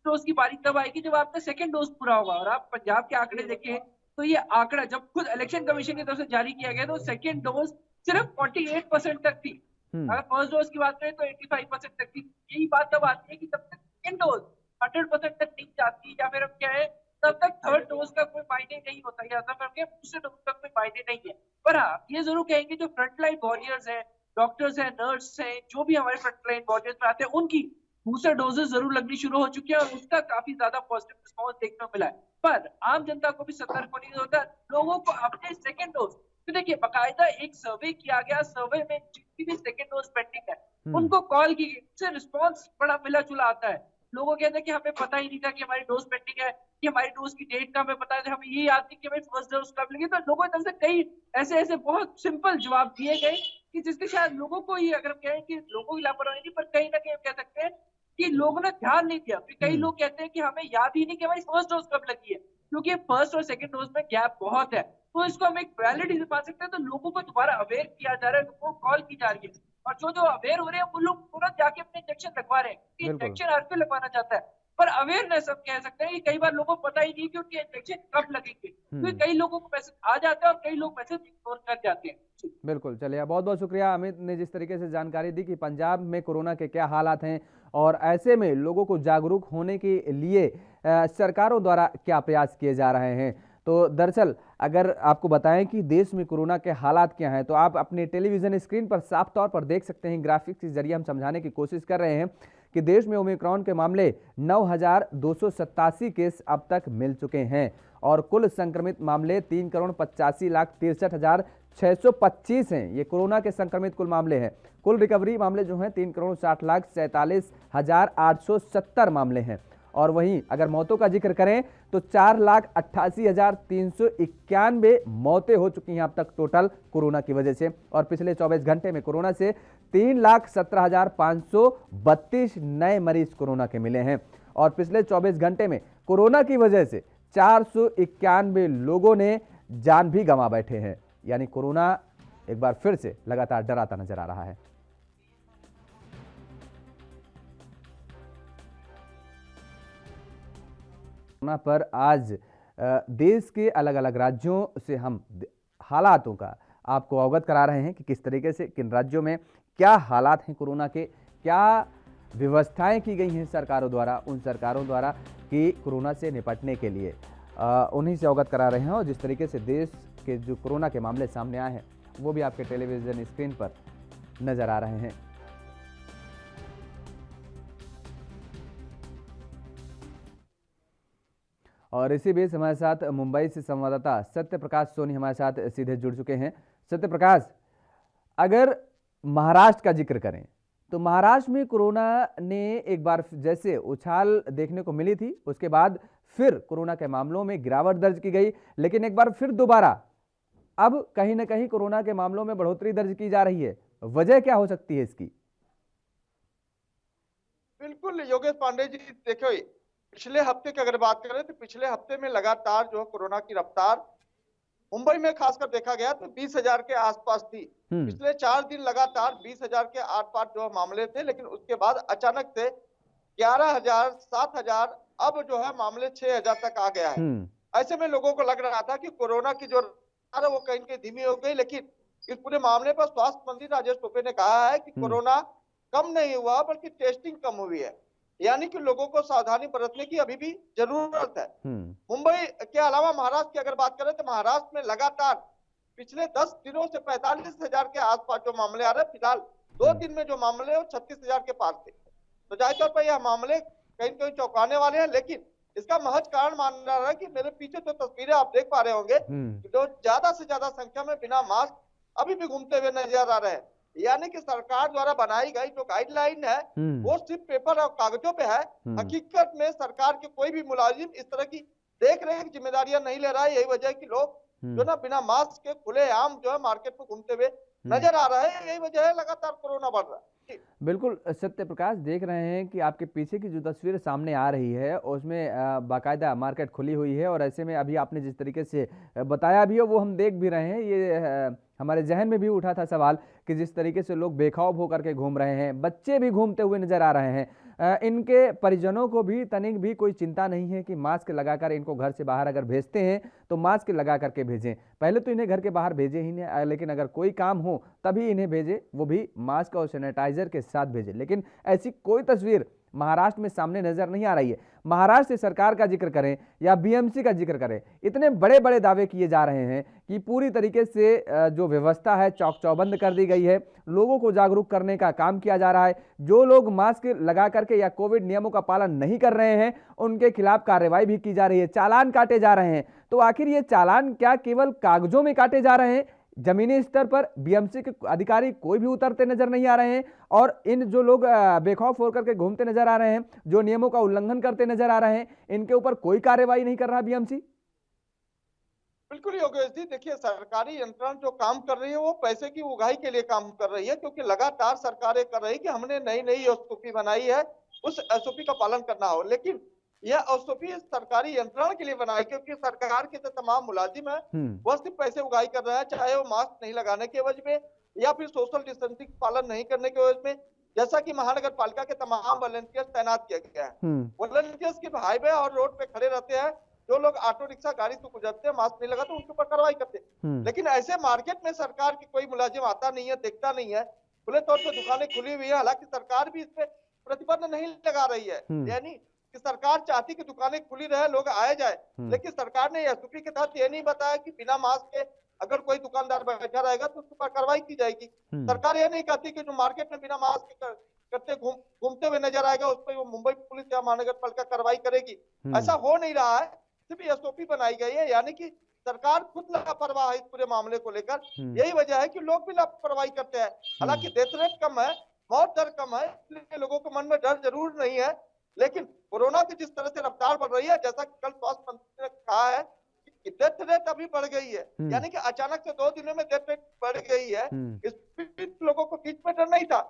डोज की बारी तब आएगी जब आपका सेकंड डोज पूरा होगा। और आप पंजाब के आंकड़े देखें तो ये आंकड़ा जब खुद इलेक्शन कमीशन की तरफ से जारी किया गया तो सेकंड डोज सिर्फ 48% तक थी। अगर फर्स्ट डोज की बात करें तो 85% तक थी। यही बात तब आती है कि तब तक सेकंड डोज 100% तक नहीं जाती, या फिर हम क्या है तब तक थर्ड डोज का कोई मायने नहीं होता, या तब दूसरे डोज का कोई मायने नहीं है। पर हाँ, ये जरूर कहेंगे जो फ्रंटलाइन वॉरियर्स हैं, डॉक्टर्स हैं, नर्स हैं, जो भी हमारे फ्रंटलाइन वॉरियर्स में आते हैं, उनकी बूस्टर डोजेस जरूर लगनी शुरू हो चुकी है और उसका काफी ज्यादा पॉजिटिव रिस्पॉन्स देखने को मिला है। पर आम जनता को भी सतर्क होने की जरूरत है, लोगों को अपने सेकेंड डोज, तो देखिए बाकायदा एक सर्वे किया गया, सर्वे में जितनी भी सेकेंड डोज पेंडिंग है उनको कॉल की गई, उससे रिस्पॉन्स बड़ा मिला जुला आता है। लोगों कहते हैं कि हमें पता ही नहीं था कि हमारी डोज पेंडिंग है, कि हमारी डोज की डेट का हमें पता है, हमें ये याद नहीं कि हमारी फर्स्ट डोज कब लगी। तो लोगों की तरफ से कई ऐसे ऐसे बहुत सिंपल जवाब दिए गए कि जिसके शायद लोगों को ही, अगर हम कहें कि लोगों की लापरवाही नहीं, पर कहीं ना कहीं हम कह सकते हैं कि लोगों ने ध्यान नहीं दिया। फिर कई लोग कहते हैं कि हमें याद ही नहीं कि हमारी फर्स्ट डोज कब लगी है, क्योंकि फर्स्ट और सेकंड डोज में गैप बहुत है। तो इसको हम एक वैलिड से पा सकते हैं। तो लोगों को दोबारा अवेयर किया जा रहा है, लोगों को कॉल की जा रही है, और जो अवेयर हो रहे हैं वो लोग तुरंत जाके अपने इंजेक्शन लगवा रहे हैं, क्योंकि बिल्कुल। इंजेक्शन हर कोई लगवाना चाहता है। पर अवेयरनेस हम कह सकते हैं कि कई बार लोगों को पता ही नहीं कि उनके इंजेक्शन कब लगेंगे, क्योंकि कई लोगों को मैसेज आ जाता है और कई लोग मैसेज इग्नोर कर जाते हैं। बिल्कुल, चलिए बहुत बहुत शुक्रिया अमित ने जिस तरीके से जानकारी दी कि पंजाब में कोरोना के क्या हालात हैं और ऐसे में लोगों को जागरूक होने के लिए सरकारों द्वारा क्या प्रयास किए जा रहे हैं। तो दरअसल अगर आपको बताएं कि देश में कोरोना के हालात क्या हैं, तो आप अपने टेलीविजन स्क्रीन पर साफ तौर पर देख सकते हैं। ग्राफिक्स के जरिए हम समझाने की कोशिश कर रहे हैं कि देश में ओमिक्रॉन के मामले 9,287 केस अब तक मिल चुके हैं और कुल संक्रमित मामले 3,85,63,625 हैं। ये कोरोना के संक्रमित कुल मामले हैं। कुल रिकवरी मामले जो हैं 3,60,47,870 मामले हैं। और वहीं अगर मौतों का जिक्र करें तो 4,88,391 मौतें हो चुकी हैं अब तक टोटल कोरोना की वजह से। और पिछले 24 घंटे में कोरोना से 3,17,532 नए मरीज कोरोना के मिले हैं और पिछले 24 घंटे में कोरोना की वजह से 491 लोगों ने जान भी गंवा बैठे हैं। यानी कोरोना एक बार फिर से लगातार डराता नजर आ रहा है। कोरोना पर आज देश के अलग अलग राज्यों से हम हालातों का आपको अवगत करा रहे हैं कि किस तरीके से किन राज्यों में क्या हालात हैं कोरोना के, क्या व्यवस्थाएं की गई हैं सरकारों द्वारा, उन सरकारों द्वारा कि कोरोना से निपटने के लिए उन्हीं से अवगत करा रहे हैं। और जिस तरीके से देश के जो कोरोना के मामले सामने आए हैं वो भी आपके टेलीविजन स्क्रीन पर नजर आ रहे हैं। और इसी बीच हमारे साथ मुंबई से संवाददाता सत्य प्रकाश सोनी हमारे साथ सीधे जुड़ चुके हैं। सत्य प्रकाश, अगर महाराष्ट्र का जिक्र करें तो महाराष्ट्र में कोरोना ने एक बार जैसे उछाल देखने को मिली थी, उसके बाद फिर कोरोना के मामलों में गिरावट दर्ज की गई, लेकिन एक बार फिर दोबारा अब कहीं ना कहीं कोरोना के मामलों में बढ़ोतरी दर्ज की जा रही है। वजह क्या हो सकती है इसकी? बिल्कुल योगेश पांडे जी, देखो पिछले हफ्ते की अगर बात करें तो पिछले हफ्ते में लगातार जो कोरोना की रफ्तार मुंबई में खासकर देखा गया तो 20,000 के आसपास थी। पिछले 4 दिन लगातार 20,000 के आसपास जो मामले थे, लेकिन उसके बाद अचानक से 11,000, 7,000, अब जो है मामले 6,000 तक आ गया है। ऐसे में लोगों को लग रहा था कि कोरोना की जो रफ्तार है वो कहीं कहीं धीमी हो गई, लेकिन इस पूरे मामले पर स्वास्थ्य मंत्री राजेश टोपे ने कहा है कि कोरोना कम नहीं हुआ बल्कि टेस्टिंग कम हुई है, यानी कि लोगों को सावधानी बरतने की अभी भी जरूरत है। मुंबई के अलावा महाराष्ट्र की अगर बात करें तो महाराष्ट्र में लगातार पिछले 10 दिनों से 45,000 के आसपास जो मामले आ रहे हैं। फिलहाल 2 दिन में जो मामले वो 36,000 के पार थे। तो जाहिर तौर पर यह मामले कहीं कहीं चौंकाने वाले हैं, लेकिन इसका महज कारण मान रहा है कि मेरे पीछे जो तस्वीरें आप देख पा रहे होंगे, जो ज्यादा से ज्यादा संख्या में बिना मास्क अभी भी घूमते हुए नजर आ रहे हैं। यानी कि सरकार द्वारा बनाई गई जो गाइडलाइन है वो सिर्फ पेपर और कागजों पे है। हकीकत में सरकार के कोई भी मुलाजिम इस तरह की देख रहे हैं कि जिम्मेदारियां नहीं ले रहा है। यही वजह है कि लोग जो ना बिना मास्क के खुलेआम जो है मार्केट में घूमते हुए नजर आ रहा है। यही वजह है लगातार कोरोना बढ़ रहा है। बिल्कुल सत्य प्रकाश, देख रहे हैं कि आपके पीछे की जो तस्वीर सामने आ रही है उसमें बाकायदा मार्केट खुली हुई है और ऐसे में अभी आपने जिस तरीके से बताया भी है वो हम देख भी रहे हैं। ये हमारे जहन में भी उठा था सवाल कि जिस तरीके से लोग बेखौफ होकर के घूम रहे हैं, बच्चे भी घूमते हुए नजर आ रहे हैं, इनके परिजनों को भी तनिक भी कोई चिंता नहीं है कि मास्क लगाकर इनको घर से बाहर अगर भेजते हैं तो मास्क लगा करके भेजें। पहले तो इन्हें घर के बाहर भेजे ही नहीं, लेकिन अगर कोई काम हो तभी इन्हें भेजें, वो भी मास्क और सैनिटाइजर के साथ भेजें। लेकिन ऐसी कोई तस्वीर महाराष्ट्र में सामने नजर नहीं आ रही है। महाराष्ट्र सरकार का जिक्र करें या बीएमसी का जिक्र करें, इतने बड़े बड़े दावे किए जा रहे हैं कि पूरी तरीके से जो व्यवस्था है चौक चौबंद कर दी गई है, लोगों को जागरूक करने का काम किया जा रहा है। जो लोग मास्क लगा करके या कोविड नियमों का पालन नहीं कर रहे हैं उनके खिलाफ कार्रवाई भी की जा रही है, चालान काटे जा रहे हैं। तो आखिर ये चालान क्या केवल कागजों में काटे जा रहे हैं? जमीनी स्तर पर बीएमसी के अधिकारी कोई भी उतरते नजर नहीं आ रहे हैं और इन जो लोग बेखौफ होकर के घूमते नजर आ रहे हैं, जो नियमों का उल्लंघन करते नजर आ रहे हैं, इनके ऊपर कोई कार्रवाई नहीं कर रहा बीएमसी। बिल्कुल योगेश जी, देखिए सरकारी यंत्रण जो काम कर रही है वो पैसे की उगाही के लिए काम कर रही है, क्योंकि लगातार सरकारें कर रही है कि हमने नई नई एसओपी बनाई है, उस एसओपी का पालन करना हो। लेकिन यह एसओपी सरकारी यंत्रण के लिए बनाई, क्योंकि सरकार के जो तमाम मुलाजिम है वह सिर्फ पैसे उगाही कर रहे हैं, चाहे वो मास्क नहीं लगाने की वजह में या फिर सोशल डिस्टेंसिंग पालन नहीं करने की वजह में। जैसा कि महानगर पालिका के तमाम वॉलंटियर्स तैनात किया गया है, वॉलंटियर्स के हाईवे और रोड पे खड़े रहते हैं, जो लोग ऑटो रिक्शा गाड़ी से गुजरते हैं मास्क नहीं लगाते उनके ऊपर कार्रवाई करते हैं। लेकिन ऐसे मार्केट में सरकार की कोई मुलाजिम आता नहीं है, देखता नहीं है, खुले तौर पर दुकानें खुली हुई है, हालांकि सरकार भी इस पे प्रतिबंध नहीं लगा रही है। यानी कि सरकार चाहती कि दुकानें खुली रहे, लोग आए जाए, लेकिन सरकार ने एसओपी के तहत ये नहीं बताया कि बिना मास्क के अगर कोई दुकानदार बैठा रहेगा तो उसके ऊपर कार्रवाई की जाएगी। सरकार ये नहीं कहती कि जो मार्केट में बिना मास्क के करते घूमते हुए नजर आएगा उस पर मुंबई पुलिस या महानगर पालिका कार्रवाई करेगी। ऐसा हो नहीं रहा है, सिर्फ एसओपी बनाई गई है, यानी कि सरकार खुद लापरवाह है इस पूरे मामले को लेकर। यही वजह है कि लोग भी लापरवाही करते हैं। हालांकि डेथ रेट कम है, मौत दर कम है, इसलिए लोगों के मन में डर जरूर नहीं है, लेकिन कोरोना की जिस तरह से रफ्तार बढ़ रही है, जैसा कि कल स्वास्थ्य मंत्री ने कहा है कि डेथ रेट अभी बढ़ गई है, यानी कि अचानक से 2 दिनों में डेथ रेट बढ़ गई है। इस बीच लोगों को बीच में डर नहीं था,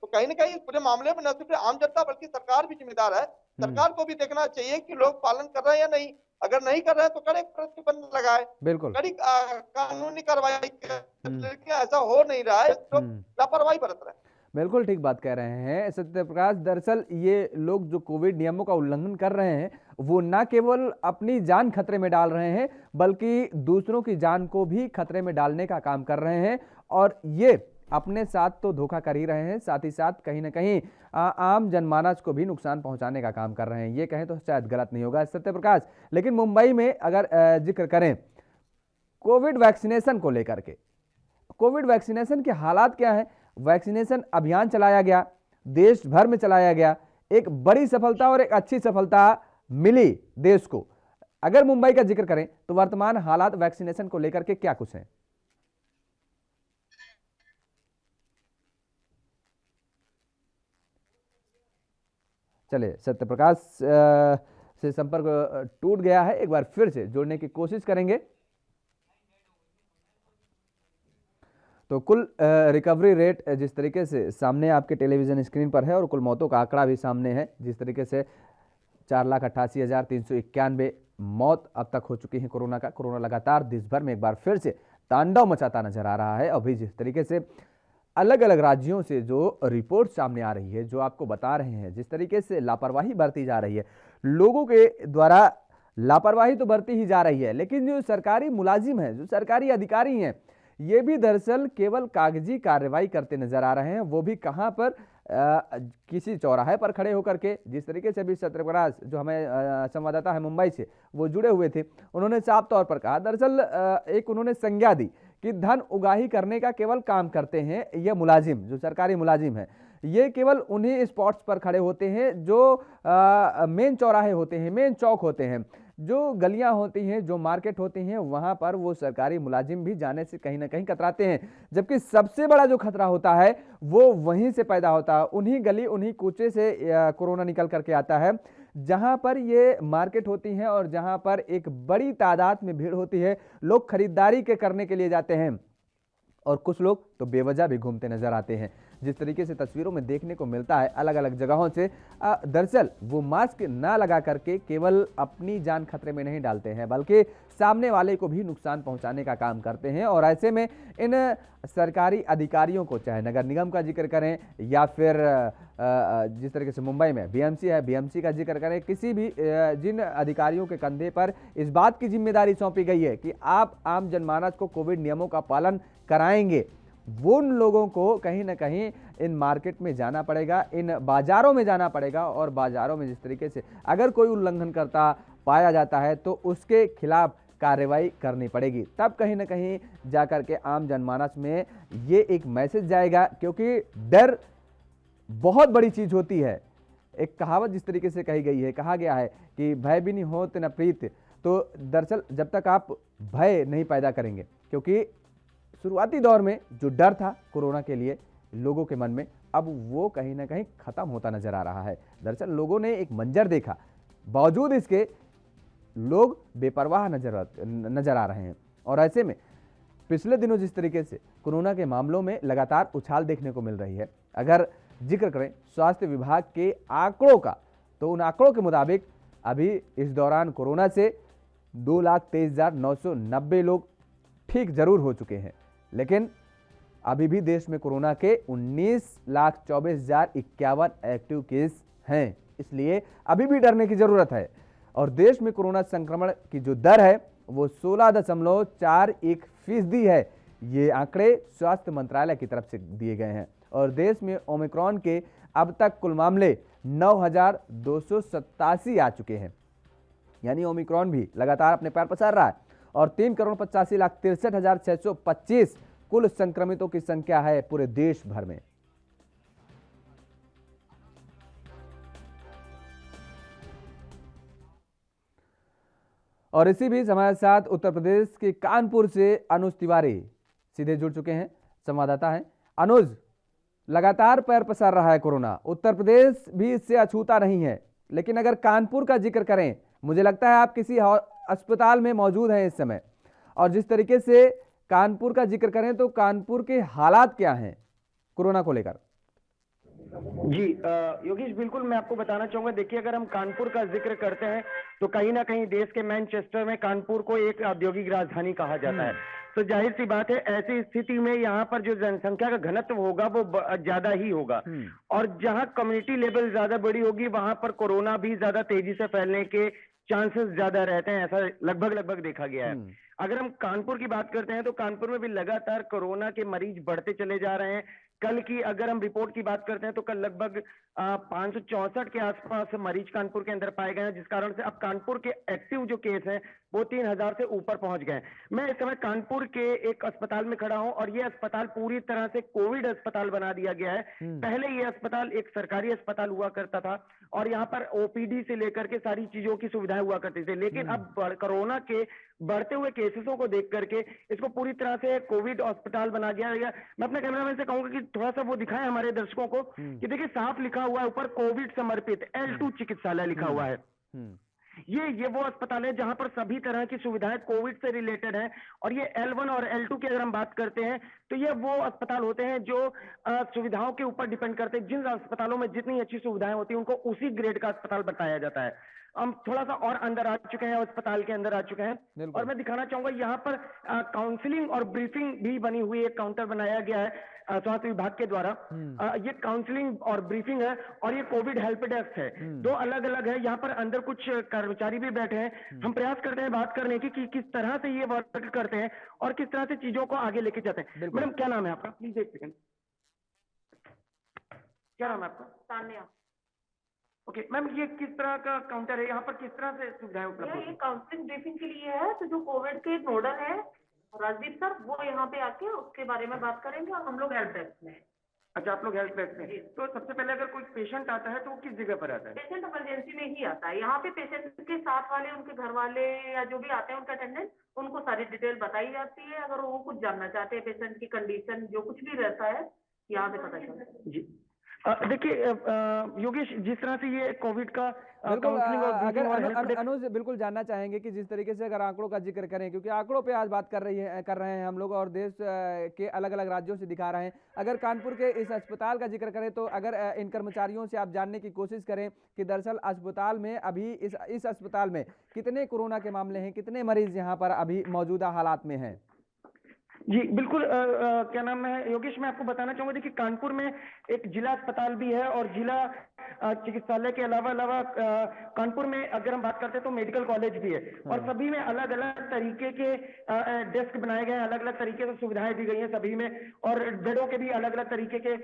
तो कहीं ना कहीं इस पूरे मामले में न सिर्फ आम जनता बल्कि सरकार भी जिम्मेदार है। सरकार को भी देखना चाहिए कि लोग पालन कर रहे हैं या नहीं, अगर नहीं कर रहे हैं तो कड़े प्रतिबंध लगाए, बिल्कुल कड़ी कानूनी कार्रवाई करे, लेकिन ऐसा हो नहीं रहा है, लोग लापरवाही बरत रहे हैं। बिल्कुल ठीक बात कह रहे हैं सत्य प्रकाश। दरअसल ये लोग जो कोविड नियमों का उल्लंघन कर रहे हैं वो न केवल अपनी जान खतरे में डाल रहे हैं बल्कि दूसरों की जान को भी खतरे में डालने का काम कर रहे हैं, और ये अपने साथ तो धोखा कर ही रहे हैं, साथ ही साथ कहीं ना कहीं आम जनमानस को भी नुकसान पहुंचाने का काम कर रहे हैं। ये कहें तो शायद गलत नहीं होगा सत्य प्रकाश। लेकिन मुंबई में अगर जिक्र करें कोविड वैक्सीनेशन को लेकर के, कोविड वैक्सीनेशन के हालात क्या है? वैक्सीनेशन अभियान चलाया गया, देश भर में चलाया गया, एक बड़ी सफलता और एक अच्छी सफलता मिली देश को। अगर मुंबई का जिक्र करें तो वर्तमान हालात वैक्सीनेशन को लेकर के क्या कुछ हैं? चलिए, सत्य प्रकाश से संपर्क टूट गया है, एक बार फिर से जोड़ने की कोशिश करेंगे। तो कुल रिकवरी रेट जिस तरीके से सामने आपके टेलीविजन स्क्रीन पर है और कुल मौतों का आंकड़ा भी सामने है, जिस तरीके से 4,88,391 मौत अब तक हो चुकी है कोरोना का। कोरोना लगातार देश भर में एक बार फिर से तांडव मचाता नजर आ रहा है। अभी जिस तरीके से अलग अलग राज्यों से जो रिपोर्ट सामने आ रही है, जो आपको बता रहे हैं, जिस तरीके से लापरवाही बरती जा रही है, लोगों के द्वारा लापरवाही तो बरती ही जा रही है, लेकिन जो सरकारी मुलाजिम हैं, जो सरकारी अधिकारी हैं, ये भी दरअसल केवल कागजी कार्रवाई करते नजर आ रहे हैं, वो भी कहां पर किसी चौराहे पर खड़े होकर के। जिस तरीके से भी सत्यप्रकाश जो हमें संवाददाता है मुंबई से वो जुड़े हुए थे, उन्होंने साफ तौर पर कहा, दरअसल एक उन्होंने संज्ञा दी कि धन उगाही करने का केवल काम करते हैं ये मुलाजिम, जो सरकारी मुलाजिम हैं, ये केवल उन्हीं स्पॉट्स पर खड़े होते हैं जो मेन चौराहे होते हैं, मेन चौक होते हैं, जो गलियां होती हैं, जो मार्केट होती हैं, वहां पर वो सरकारी मुलाजिम भी जाने से कहीं ना कहीं कतराते हैं। जबकि सबसे बड़ा जो खतरा होता है वो वहीं से पैदा होता है, उन्हीं गली उन्हीं कूचे से कोरोना निकल करके आता है, जहां पर ये मार्केट होती हैं और जहां पर एक बड़ी तादाद में भीड़ होती है। लोग खरीदारी के करने के लिए जाते हैं और कुछ लोग तो बेवजह भी घूमते नजर आते हैं। जिस तरीके से तस्वीरों में देखने को मिलता है अलग अलग जगहों से, दरअसल वो मास्क ना लगा करके केवल अपनी जान खतरे में नहीं डालते हैं बल्कि सामने वाले को भी नुकसान पहुंचाने का काम करते हैं। और ऐसे में इन सरकारी अधिकारियों को, चाहे नगर निगम का जिक्र करें या फिर जिस तरीके से मुंबई में बीएमसी है, बीएमसी का जिक्र करें, किसी भी जिन अधिकारियों के कंधे पर इस बात की जिम्मेदारी सौंपी गई है कि आप आम जनमानस को कोविड नियमों का पालन कराएंगे, वो उन लोगों को कहीं ना कहीं इन मार्केट में जाना पड़ेगा, इन बाजारों में जाना पड़ेगा, और बाजारों में जिस तरीके से अगर कोई उल्लंघन करता पाया जाता है तो उसके खिलाफ कार्रवाई करनी पड़ेगी। तब कहीं ना कहीं जाकर के आम जनमानस में ये एक मैसेज जाएगा, क्योंकि डर बहुत बड़ी चीज होती है। एक कहावत जिस तरीके से कही गई है, कहा गया है कि भय भी नहीं होत न प्रीत। तो दरअसल जब तक आप भय नहीं पैदा करेंगे, क्योंकि शुरुआती दौर में जो डर था कोरोना के लिए लोगों के मन में, अब वो कहीं ना कहीं खत्म होता नजर आ रहा है। दरअसल लोगों ने एक मंजर देखा, बावजूद इसके लोग बेपरवाह नजर आ रहे हैं। और ऐसे में पिछले दिनों जिस तरीके से कोरोना के मामलों में लगातार उछाल देखने को मिल रही है, अगर जिक्र करें स्वास्थ्य विभाग के आंकड़ों का, तो उन आंकड़ों के मुताबिक अभी इस दौरान कोरोना से 2,23,990 लोग ठीक जरूर हो चुके हैं, लेकिन अभी भी देश में कोरोना के 19,24,051 एक्टिव केस हैं। इसलिए अभी भी डरने की जरूरत है। और देश में कोरोना संक्रमण की जो दर है वो 16.41% है। ये आंकड़े स्वास्थ्य मंत्रालय की तरफ से दिए गए हैं। और देश में ओमिक्रॉन के अब तक कुल मामले 9,287 आ चुके हैं, यानी ओमिक्रॉन भी लगातार अपने पैर पसार रहा है। और 3,85,63,625 कुल संक्रमितों की संख्या है पूरे देश भर में। और इसी बीच हमारे साथ उत्तर प्रदेश के कानपुर से अनुज तिवारी सीधे जुड़ चुके हैं, संवाददाता हैं। अनुज, लगातार पैर पसार रहा है कोरोना, उत्तर प्रदेश भी इससे अछूता नहीं है, लेकिन अगर कानपुर का जिक्र करें, मुझे लगता है आप किसी अस्पताल में मौजूद हैं इस समय, और जिस तरीके से कानपुर का जिक्र करें तो कानपुर के हालात क्या हैं कोरोना को लेकर? जी योगेश, बिल्कुल मैं आपको बताना चाहूंगा। देखिए, अगर हम कानपुर का जिक्र करते हैं तो कहीं ना कहीं देश के मैनचेस्टर में कानपुर को एक औद्योगिक राजधानी कहा जाता है। तो जाहिर सी बात है, ऐसी स्थिति में यहाँ पर जो जनसंख्या का घनत्व होगा वो ज्यादा ही होगा, और जहाँ कम्युनिटी लेवल ज्यादा बड़ी होगी वहां पर कोरोना भी ज्यादा तेजी से फैलने के चांसेस ज्यादा रहते हैं, ऐसा लगभग देखा गया है। अगर हम कानपुर की बात करते हैं तो कानपुर में भी लगातार कोरोना के मरीज बढ़ते चले जा रहे हैं। कल की अगर हम रिपोर्ट की बात करते हैं तो कल लगभग 564 के आसपास मरीज कानपुर के अंदर पाए गए हैं, जिस कारण से अब कानपुर के एक्टिव जो केस हैं वो 3,000 से ऊपर पहुंच गए। मैं इस समय कानपुर के एक अस्पताल में खड़ा हूं, और ये अस्पताल पूरी तरह से कोविड अस्पताल बना दिया गया है। पहले ये अस्पताल एक सरकारी अस्पताल हुआ करता था, और यहाँ पर ओपीडी से लेकर के सारी चीजों की सुविधाएं हुआ करती थी, लेकिन अब कोरोना के बढ़ते हुए केसेसों को देख करके इसको पूरी तरह से कोविड अस्पताल बना दिया गया। मैं अपने कैमरामैन से कहूंगा कि थोड़ा सा वो दिखाएं हमारे दर्शकों को कि देखिए, साफ लिखा हुआ है ऊपर कोविड समर्पित L2 चिकित्सालय लिखा हुआ है। ये वो अस्पताल है जहां पर सभी तरह की सुविधाएं कोविड से रिलेटेड है। और ये L1 और L2 की अगर हम बात करते हैं तो ये वो अस्पताल होते हैं जो सुविधाओं के ऊपर डिपेंड करते हैं। जिन अस्पतालों में जितनी अच्छी सुविधाएं होती हैं उनको उसी ग्रेड का अस्पताल बताया जाता है। हम थोड़ा सा और अंदर आ चुके हैं, अस्पताल के अंदर आ चुके हैं, और मैं दिखाना चाहूंगा यहाँ पर काउंसलिंग और ब्रीफिंग भी बनी हुई एक काउंटर बनाया गया है स्वास्थ्य विभाग के द्वारा। ये काउंसलिंग और ब्रीफिंग है, और ये कोविड हेल्प डेस्क है। दो अलग अलग है। यहाँ पर अंदर कुछ कर्मचारी भी बैठे हैं। हम प्रयास करते हैं बात करने की कि किस तरह से ये वर्क करते हैं और किस तरह से चीजों को आगे लेके जाते हैं। मैडम, क्या नाम है आपका? प्लीज एक सेकंड, क्या नाम है आपका? तान्या। ओके मैम, ये किस तरह का काउंटर है? यहाँ पर किस तरह से सुविधाएं उपलब्ध होती ये हैं? काउंसलिंग ब्रीफिंग के लिए है, तो जो कोविड के नोडल है राजदीप सर, वो यहाँ पे आके उसके बारे में बात करेंगे, और हम लोग हेल्प डेस्क में हैं। अच्छा, आप लोग हेल्प डेस्क में। तो सबसे पहले अगर कोई पेशेंट आता है तो वो किस जगह पर आता है? पेशेंट इमरजेंसी में ही आता है। यहाँ पे पेशेंट के साथ वाले, उनके घर वाले या जो भी आते हैं उनका अटेंडेंट, उनको सारी डिटेल बताई जाती है। अगर वो कुछ जानना चाहते हैं, पेशेंट की कंडीशन जो कुछ भी रहता है, यहाँ से पता चलता है। जी देखिए योगेश, जिस तरह से ये कोविड का बिल्कुल, काउंसलिंग और अगर ब्रीफिंग और हेल्प डेस्क, अनुज बिल्कुल जानना चाहेंगे कि जिस तरीके से अगर आंकड़ों का जिक्र करें, क्योंकि आंकड़ों पे आज बात कर रहे हैं हम लोग, और देश के अलग अलग राज्यों से दिखा रहे हैं। अगर कानपुर के इस अस्पताल का जिक्र करें तो अगर इन कर्मचारियों से आप जानने की कोशिश करें कि दरअसल अस्पताल में अभी इस अस्पताल में कितने कोरोना के मामले हैं, कितने मरीज यहाँ पर अभी मौजूदा हालात में हैं? जी बिल्कुल, क्या नाम है योगेश, मैं आपको बताना चाहूंगा, देखिए कानपुर में एक जिला अस्पताल भी है और जिला चिकित्सालय के अलावा कानपुर में अगर हम बात करते हैं तो मेडिकल कॉलेज भी है। और सभी में अलग अलग तरीके के डेस्क बनाए गए हैं, अलग अलग तरीके से सुविधाएं दी गई हैं सभी में। और बेडों के भी अलग अलग तरीके के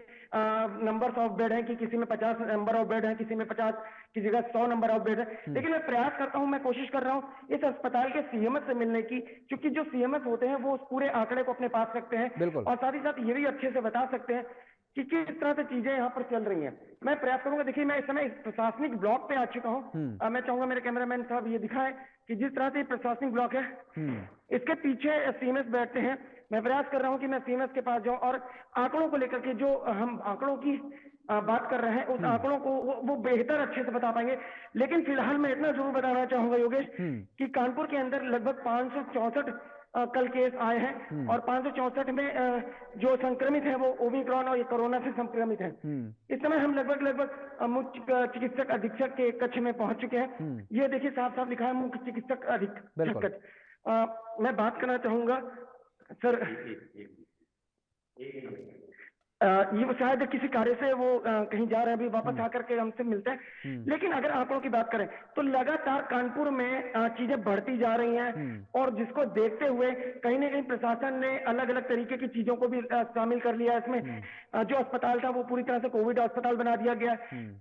नंबर्स ऑफ बेड है कि किसी में 50 नंबर ऑफ बेड है, किसी में 50, किसी का 100 नंबर ऑफ बेड है। लेकिन मैं प्रयास करता हूं, मैं कोशिश कर रहा हूं इस अस्पताल के सीएमएस से मिलने की, क्योंकि जो सीएमएस होते हैं वो उस पूरे आंकड़े को अपने पास रखते हैं बिल्कुल। और साथ ही साथ ये भी अच्छे से बता सकते हैं कि किस तरह से चीजें यहाँ पर चल रही हैं। मैं प्रयास करूंगा, देखिए मैं इस समय प्रशासनिक ब्लॉक पे आ चुका हूँ। मैं चाहूंगा मेरे कैमरामैन साहब ये दिखाएं कि जिस तरह से प्रशासनिक ब्लॉक है, इसके पीछे सीएमएस बैठते हैं। मैं प्रयास कर रहा हूँ कि मैं सीएमएस के पास जाऊं और आंकड़ों को लेकर के, जो हम आंकड़ों की बात कर रहे हैं, उस आंकड़ों को वो बेहतर अच्छे से बता पाएंगे। लेकिन फिलहाल मैं इतना जरूर बताना चाहूंगा योगेश कि कानपुर के अंदर लगभग 564 कल केस आए हैं और 564 में जो संक्रमित है वो ओमिक्रॉन और कोरोना से संक्रमित है। इस समय हम लगभग मुख्य चिकित्सक अधीक्षक के कक्ष में पहुंच चुके हैं। ये देखिए साफ साफ लिखा है मुख्य चिकित्सक अधीक्षक कक्ष। मैं बात करना चाहूंगा सर, ये शायद किसी कार्य से वो कहीं जा रहे हैं, अभी वापस आकर के हमसे मिलते हैं। लेकिन अगर आंकड़ों की बात करें तो लगातार कानपुर में चीजें बढ़ती जा रही हैं और जिसको देखते हुए कहीं ना कहीं प्रशासन ने अलग अलग तरीके की चीजों को भी शामिल कर लिया। इसमें जो अस्पताल था वो पूरी तरह से कोविड अस्पताल बना दिया गया।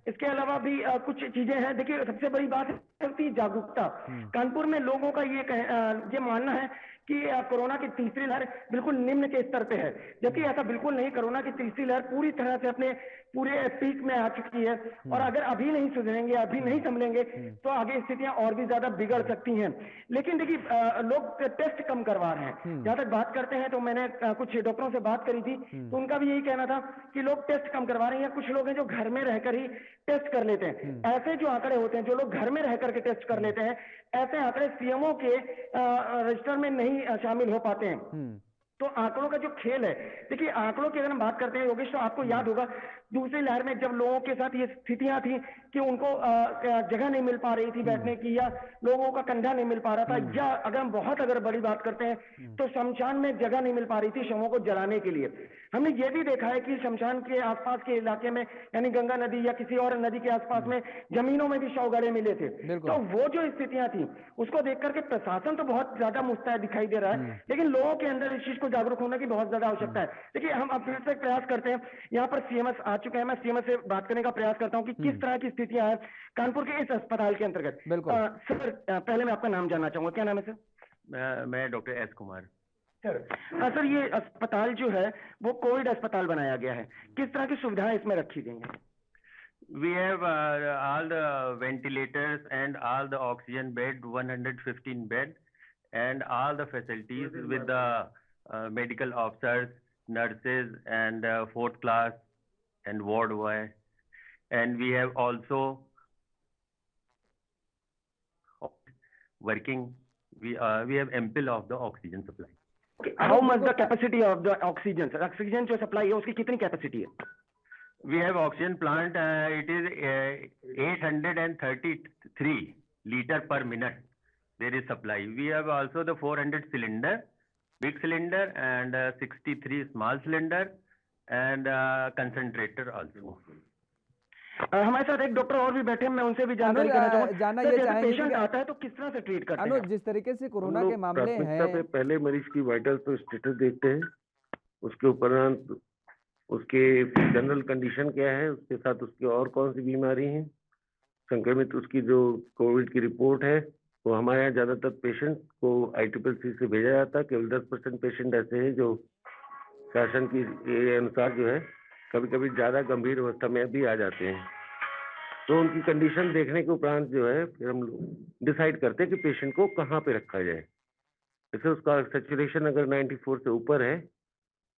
इसके अलावा भी कुछ चीजें हैं। देखिए सबसे बड़ी बात है जागरूकता। कानपुर में लोगों का ये मानना है कि कोरोना की तीसरी लहर बिल्कुल निम्न के स्तर पे है, जबकि ऐसा बिल्कुल नहीं। कोरोना की तीसरी लहर पूरी तरह से अपने पूरे पीक में आ चुकी है और अगर अभी नहीं सुधरेंगे, अभी नहीं संभलेंगे तो आगे स्थितियां और भी ज्यादा बिगड़ सकती हैं। लेकिन देखिए लोग टेस्ट कम करवा रहे हैं। जहां तक बात करते हैं तो मैंने कुछ डॉक्टरों से बात करी थी तो उनका भी यही कहना था कि लोग टेस्ट कम करवा रहे हैं। कुछ लोग हैं जो घर में रहकर ही टेस्ट कर लेते हैं। ऐसे जो आंकड़े होते हैं, जो लोग घर में रह करके टेस्ट कर लेते हैं, ऐसे आंकड़े सीएमओ के रजिस्टर में नहीं शामिल हो पाते हैं। तो आंकड़ों का जो खेल है, देखिए आंकड़ों की अगर हम बात करते हैं योगेश, तो आपको याद होगा दूसरी लहर में जब लोगों के साथ ये स्थितियां थी कि उनको जगह नहीं मिल पा रही थी बैठने की, या लोगों का कंधा नहीं मिल पा रहा था, या अगर हम बहुत बड़ी बात करते हैं तो शमशान में जगह नहीं मिल पा रही थी शवों को जलाने के लिए। हमने ये भी देखा है कि शमशान के आसपास के इलाके में, यानी गंगा नदी या किसी और नदी के आसपास में जमीनों में भी शव गड़े मिले थे। तो वो जो स्थितियां थी उसको देख करके प्रशासन तो बहुत ज्यादा मुस्तैद दिखाई दे रहा है, लेकिन लोगों के अंदर इस चीज को जागरूक होने की बहुत ज्यादा आवश्यकता है। देखिए हम अब फिर से प्रयास करते हैं, यहाँ पर सीएमएस आ चुके हैं। मैं सीएमएस से बात करने का प्रयास करता हूँ कि किस तरह की स्थितियां हैं कानपुर के इस अस्पताल के अंतर्गत। सर पहले मैं आपका नाम जानना चाहूंगा, क्या नाम है सर? मैं डॉक्टर एस कुमार। सर ये अस्पताल जो है वो कोविड अस्पताल बनाया गया है, किस तरह की सुविधाएं इसमें रखी गई हैं? We have all the ventilators and all the oxygen bed, 115 bed, and all the facilities with the medical officers, nurses, and fourth class and ward boy. And we have also working. We have ample of the oxygen supply. Okay. How much the capacity of the oxygen? Sir, oxygen जो supply है उसकी कितनी capacity है? We have oxygen plant. It is 833 liter per minute. There is supply. We have also the 400 cylinder, big cylinder, and 63 small cylinder, and concentrator also. हमारे साथ एक डॉक्टर और भी बैठे हैं, मैं उनसे भी जानकारी करना चाहूंगा। जानना ये चाहेंगे पेशेंट आता है तो किस तरह से ट्रीट करते हैं? अनुज, जिस तरीके से कोरोना के मामले हैं, पहले मरीज की वाइटल तो स्टेटस देखते हैं, उसके उपरांत उसके जनरल कंडीशन क्या है, उसके साथ उसकी और कौन सी बीमारी है, संक्रमित उसकी जो कोविड की रिपोर्ट है, वो हमारे यहाँ ज्यादातर पेशेंट को ICCC से भेजा जाता है। केवल 10% पेशेंट ऐसे हैं जो शासन की अनुसार जो है कभी कभी ज्यादा गंभीर अवस्था में भी आ जाते हैं। तो उनकी कंडीशन देखने के उपरांत जो है फिर हम लोग डिसाइड करते हैं कि पेशेंट को कहाँ पे रखा जाए। जैसे उसका सैचुरेशन अगर 94 से ऊपर है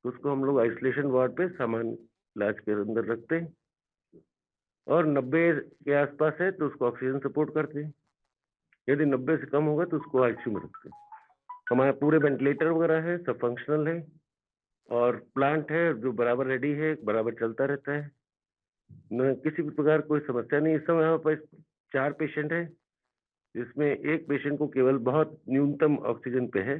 तो उसको हम लोग आइसोलेशन वार्ड पे सामान्य इलाज के अंदर रखते हैं, और 90 के आसपास है तो उसको ऑक्सीजन सपोर्ट करते हैं। यदि 90 से कम होगा तो उसको ICU में रखते हैं। हमारे पूरे वेंटिलेटर वगैरह है, सब फंक्शनल है, और प्लांट है जो बराबर रेडी है, बराबर चलता रहता है, न किसी भी प्रकार कोई समस्या नहीं। इस समय हमारे पास 4 पेशेंट है, जिसमें एक पेशेंट को केवल बहुत न्यूनतम ऑक्सीजन पे है,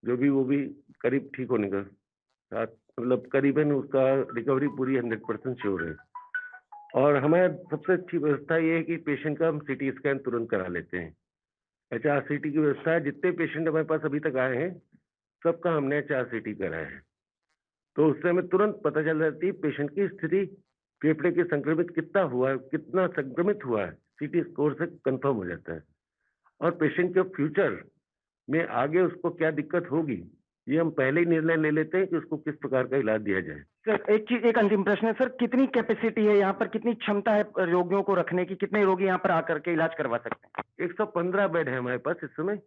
जो भी वो भी करीब ठीक होने का साथ, मतलब करीबन उसका रिकवरी पूरी 100% श्योर है। और हमारे सबसे अच्छी व्यवस्था ये है कि पेशेंट का हम CT स्कैन तुरंत करा लेते हैं। HRCT की व्यवस्था है, जितने पेशेंट हमारे पास अभी तक आए हैं सबका हमने HRCT कराया है, तो उससे हमें तुरंत पता चल जाती है पेशेंट की स्थिति, फेफड़े के संक्रमित कितना हुआ है, कितना संक्रमित हुआ है, CT स्कोर से कंफर्म हो जाता है। और पेशेंट के फ्यूचर में आगे उसको क्या दिक्कत होगी ये हम पहले ही निर्णय ले लेते हैं कि उसको किस प्रकार का इलाज दिया जाए। सर एक अंतिम प्रश्न है सर, कितनी कैपेसिटी है यहाँ पर, कितनी क्षमता है रोगियों को रखने की, कितने रोगी यहाँ पर आकर के इलाज करवा सकते हैं? 115 बेड है हमारे पास इस समय,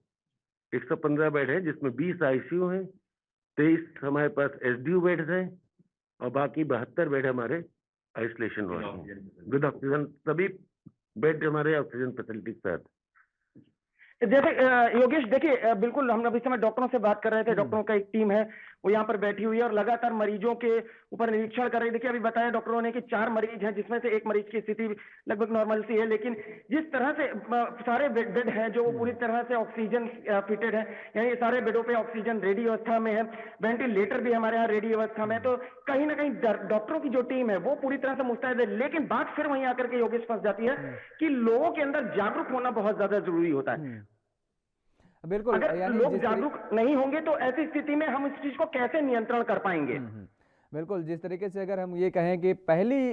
115 बेड है, जिसमें 20 ICU हैं, 23 हमारे पास SDU बेड्स हैं और बाकी 72 बेड हमारे आइसोलेशन वार्ड हैं विद ऑक्सीजन, सभी बेड हमारे ऑक्सीजन फैसिलिटी के साथ। जैसे योगेश देखिए, बिल्कुल हम अभी समय डॉक्टरों से बात कर रहे थे, डॉक्टरों का एक टीम है वो यहाँ पर बैठी हुई है और लगातार मरीजों के ऊपर निरीक्षण कर रही है। देखिए अभी बताया डॉक्टरों ने कि 4 मरीज हैं, जिसमें से एक मरीज की स्थिति लगभग नॉर्मल सी है, लेकिन जिस तरह से सारे बेड हैं जो पूरी तरह से ऑक्सीजन फिटेड है, यानी सारे बेडों पे ऑक्सीजन रेडी अवस्था में है, वेंटिलेटर भी हमारे यहाँ रेडी अवस्था में है, तो कहीं ना कहीं डॉक्टरों की जो टीम है वो पूरी तरह से मुस्तैद है। लेकिन बात फिर वहीं आकर के योगेश फंस जाती है कि लोगों के अंदर जागरूक होना बहुत ज्यादा जरूरी होता है। बिल्कुल, अगर यानी लोग जागरूक नहीं होंगे तो ऐसी स्थिति में हम इस चीज को कैसे नियंत्रण कर पाएंगे? बिल्कुल, जिस तरीके से अगर हम ये कहें कि पहली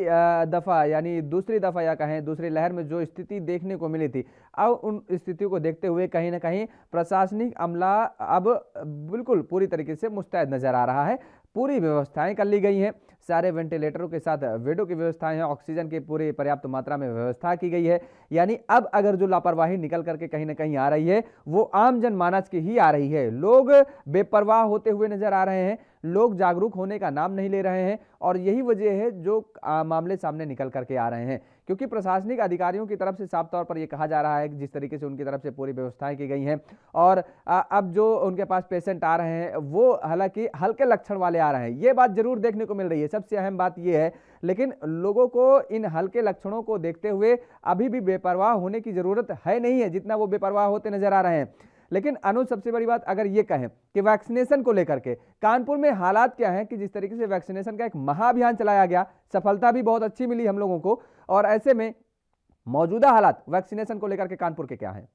दफ़ा यानी दूसरी दफ़ा या कहें दूसरी लहर में जो स्थिति देखने को मिली थी, अब उन स्थितियों को देखते हुए कहीं ना कहीं प्रशासनिक अमला अब बिल्कुल पूरी तरीके से मुस्तैद नज़र आ रहा है। पूरी व्यवस्थाएं कर ली गई हैं, सारे वेंटिलेटरों के साथ बेडों की व्यवस्थाएं हैं, ऑक्सीजन की पूरी पर्याप्त मात्रा में व्यवस्था की गई है। यानी अब अगर जो लापरवाही निकल करके कहीं ना कहीं आ रही है वो आम जनमानस की ही आ रही है। लोग बेपरवाह होते हुए नजर आ रहे हैं, लोग जागरूक होने का नाम नहीं ले रहे हैं और यही वजह है जो मामले सामने निकल करके आ रहे हैं, क्योंकि प्रशासनिक अधिकारियों की तरफ से साफ तौर पर यह कहा जा रहा है कि जिस तरीके से उनकी तरफ से पूरी व्यवस्थाएं की गई हैं और अब जो उनके पास पेशेंट आ रहे हैं वो हालांकि हल्के लक्षण वाले आ रहे हैं, ये बात जरूर देखने को मिल रही है, सबसे अहम बात यह है। लेकिन लोगों को इन हल्के लक्षणों को देखते हुए अभी भी बेपरवाह होने की जरूरत है नहीं है जितना वो बेपरवाह होते नजर आ रहे हैं। लेकिन अनुज, सबसे बड़ी बात अगर ये कहें कि वैक्सीनेशन को लेकर के कानपुर में हालात क्या हैं कि जिस तरीके से वैक्सीनेशन का एक महाअभियान चलाया गया, सफलता भी बहुत अच्छी मिली हम लोगों को, और ऐसे में मौजूदा हालात वैक्सीनेशन को लेकर के कानपुर के क्या हैं?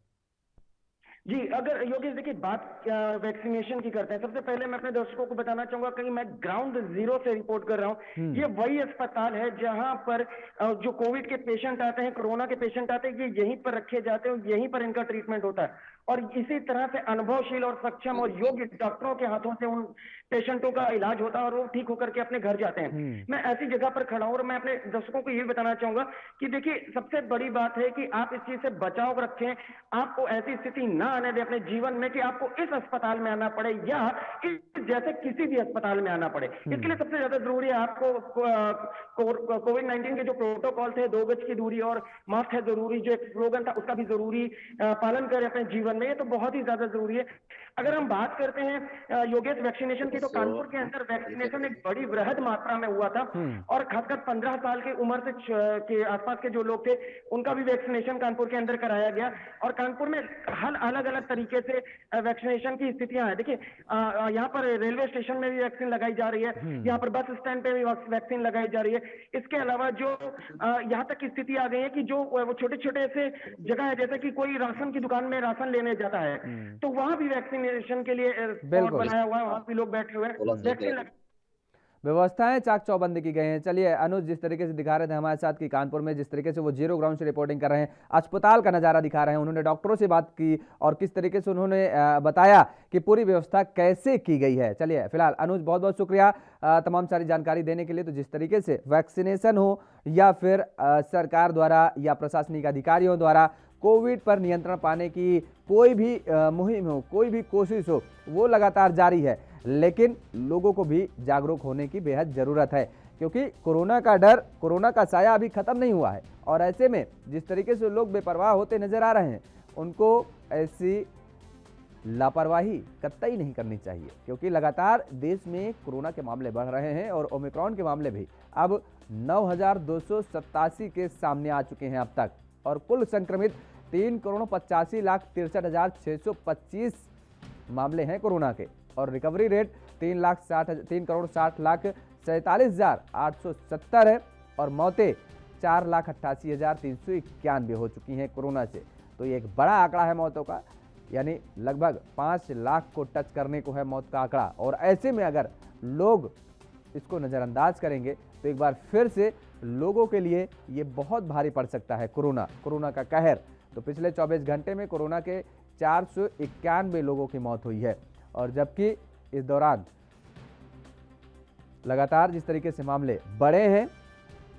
जी, अगर योगेश देखिए बात वैक्सीनेशन की करते हैं, सबसे पहले मैं अपने दर्शकों को बताना चाहूंगा कि मैं ग्राउंड जीरो से रिपोर्ट कर रहा हूं। ये वही अस्पताल है जहां पर जो कोविड के पेशेंट आते हैं, कोरोना के पेशेंट आते हैं, ये यहीं पर रखे जाते हैं, यहीं पर इनका ट्रीटमेंट होता है और इसी तरह से अनुभवशील और सक्षम और योग्य डॉक्टरों के हाथों से उन पेशेंटों का इलाज होता है और वो ठीक होकर के अपने घर जाते हैं। मैं ऐसी जगह पर खड़ा हूं और मैं अपने दर्शकों को ये बताना चाहूंगा कि देखिए सबसे बड़ी बात है कि आप इस चीज से बचाव रखें, आपको ऐसी स्थिति ना आने दे अपने जीवन में कि आपको इस अस्पताल में आना पड़े या इस जैसे किसी भी अस्पताल में आना पड़े। इसके लिए सबसे ज्यादा जरूरी है आपको कोविड-19 के जो प्रोटोकॉल थे, 2 गज की दूरी और मास्क है जरूरी, जो एक स्लोगन था उसका भी जरूरी पालन करें अपने जीवन में, ये तो बहुत ही ज्यादा जरूरी है। अगर हम बात करते हैं योगेश वैक्सीनेशन की, तो कानपुर के अंदर वैक्सीनेशन एक बड़ी वृहद मात्रा में हुआ था और खासकर 15 साल की उम्र से के आसपास के जो लोग थे उनका भी वैक्सीनेशन कानपुर के अंदर कराया गया और कानपुर में हर अलग अलग तरीके से वैक्सीनेशन की स्थितियां हैं। देखिए यहाँ पर रेलवे स्टेशन में भी वैक्सीन लगाई जा रही है, यहाँ पर बस स्टैंड पे भी वैक्सीन लगाई जा रही है। इसके अलावा जो यहाँ तक की स्थिति आ गई है कि जो वो छोटे छोटे से जगह है, जैसे कि कोई राशन की दुकान में राशन लेने जाता है तो वहां भी वैक्सीनेशन के लिए स्पॉट बनाया हुआ है, वहां भी लोग बैठे हुए हैं, वैक्सीन व्यवस्थाएं चाक चौबंद की गई हैं। चलिए अनुज, जिस तरीके से दिखा रहे थे हमारे साथ कि कानपुर में जिस तरीके से वो जीरो ग्राउंड से रिपोर्टिंग कर रहे हैं, अस्पताल का नज़ारा दिखा रहे हैं, उन्होंने डॉक्टरों से बात की और किस तरीके से उन्होंने बताया कि पूरी व्यवस्था कैसे की गई है। चलिए फिलहाल अनुज, बहुत बहुत शुक्रिया तमाम सारी जानकारी देने के लिए। तो जिस तरीके से वैक्सीनेशन हो या फिर सरकार द्वारा या प्रशासनिक अधिकारियों द्वारा कोविड पर नियंत्रण पाने की कोई भी मुहिम हो, कोई भी कोशिश हो, वो लगातार जारी है, लेकिन लोगों को भी जागरूक होने की बेहद ज़रूरत है, क्योंकि कोरोना का डर, कोरोना का साया अभी ख़त्म नहीं हुआ है और ऐसे में जिस तरीके से लोग बेपरवाह होते नज़र आ रहे हैं, उनको ऐसी लापरवाही कतई नहीं करनी चाहिए, क्योंकि लगातार देश में कोरोना के मामले बढ़ रहे हैं और ओमिक्रॉन के मामले भी अब 9,287 केस सामने आ चुके हैं अब तक और कुल संक्रमित 3,85,63,625 मामले हैं कोरोना के। और रिकवरी रेट 3,60,47,871 है और मौतें 4,88,391 हो चुकी हैं कोरोना से। तो ये एक बड़ा आंकड़ा है मौतों का, यानी लगभग 5 लाख को टच करने को है मौत का आंकड़ा। और ऐसे में अगर लोग इसको नज़रअंदाज करेंगे तो एक बार फिर से लोगों के लिए ये बहुत भारी पड़ सकता है कोरोना का कहर। तो पिछले 24 घंटे में कोरोना के 491 लोगों की मौत हुई है और जबकि इस दौरान लगातार जिस तरीके से मामले बढ़े हैं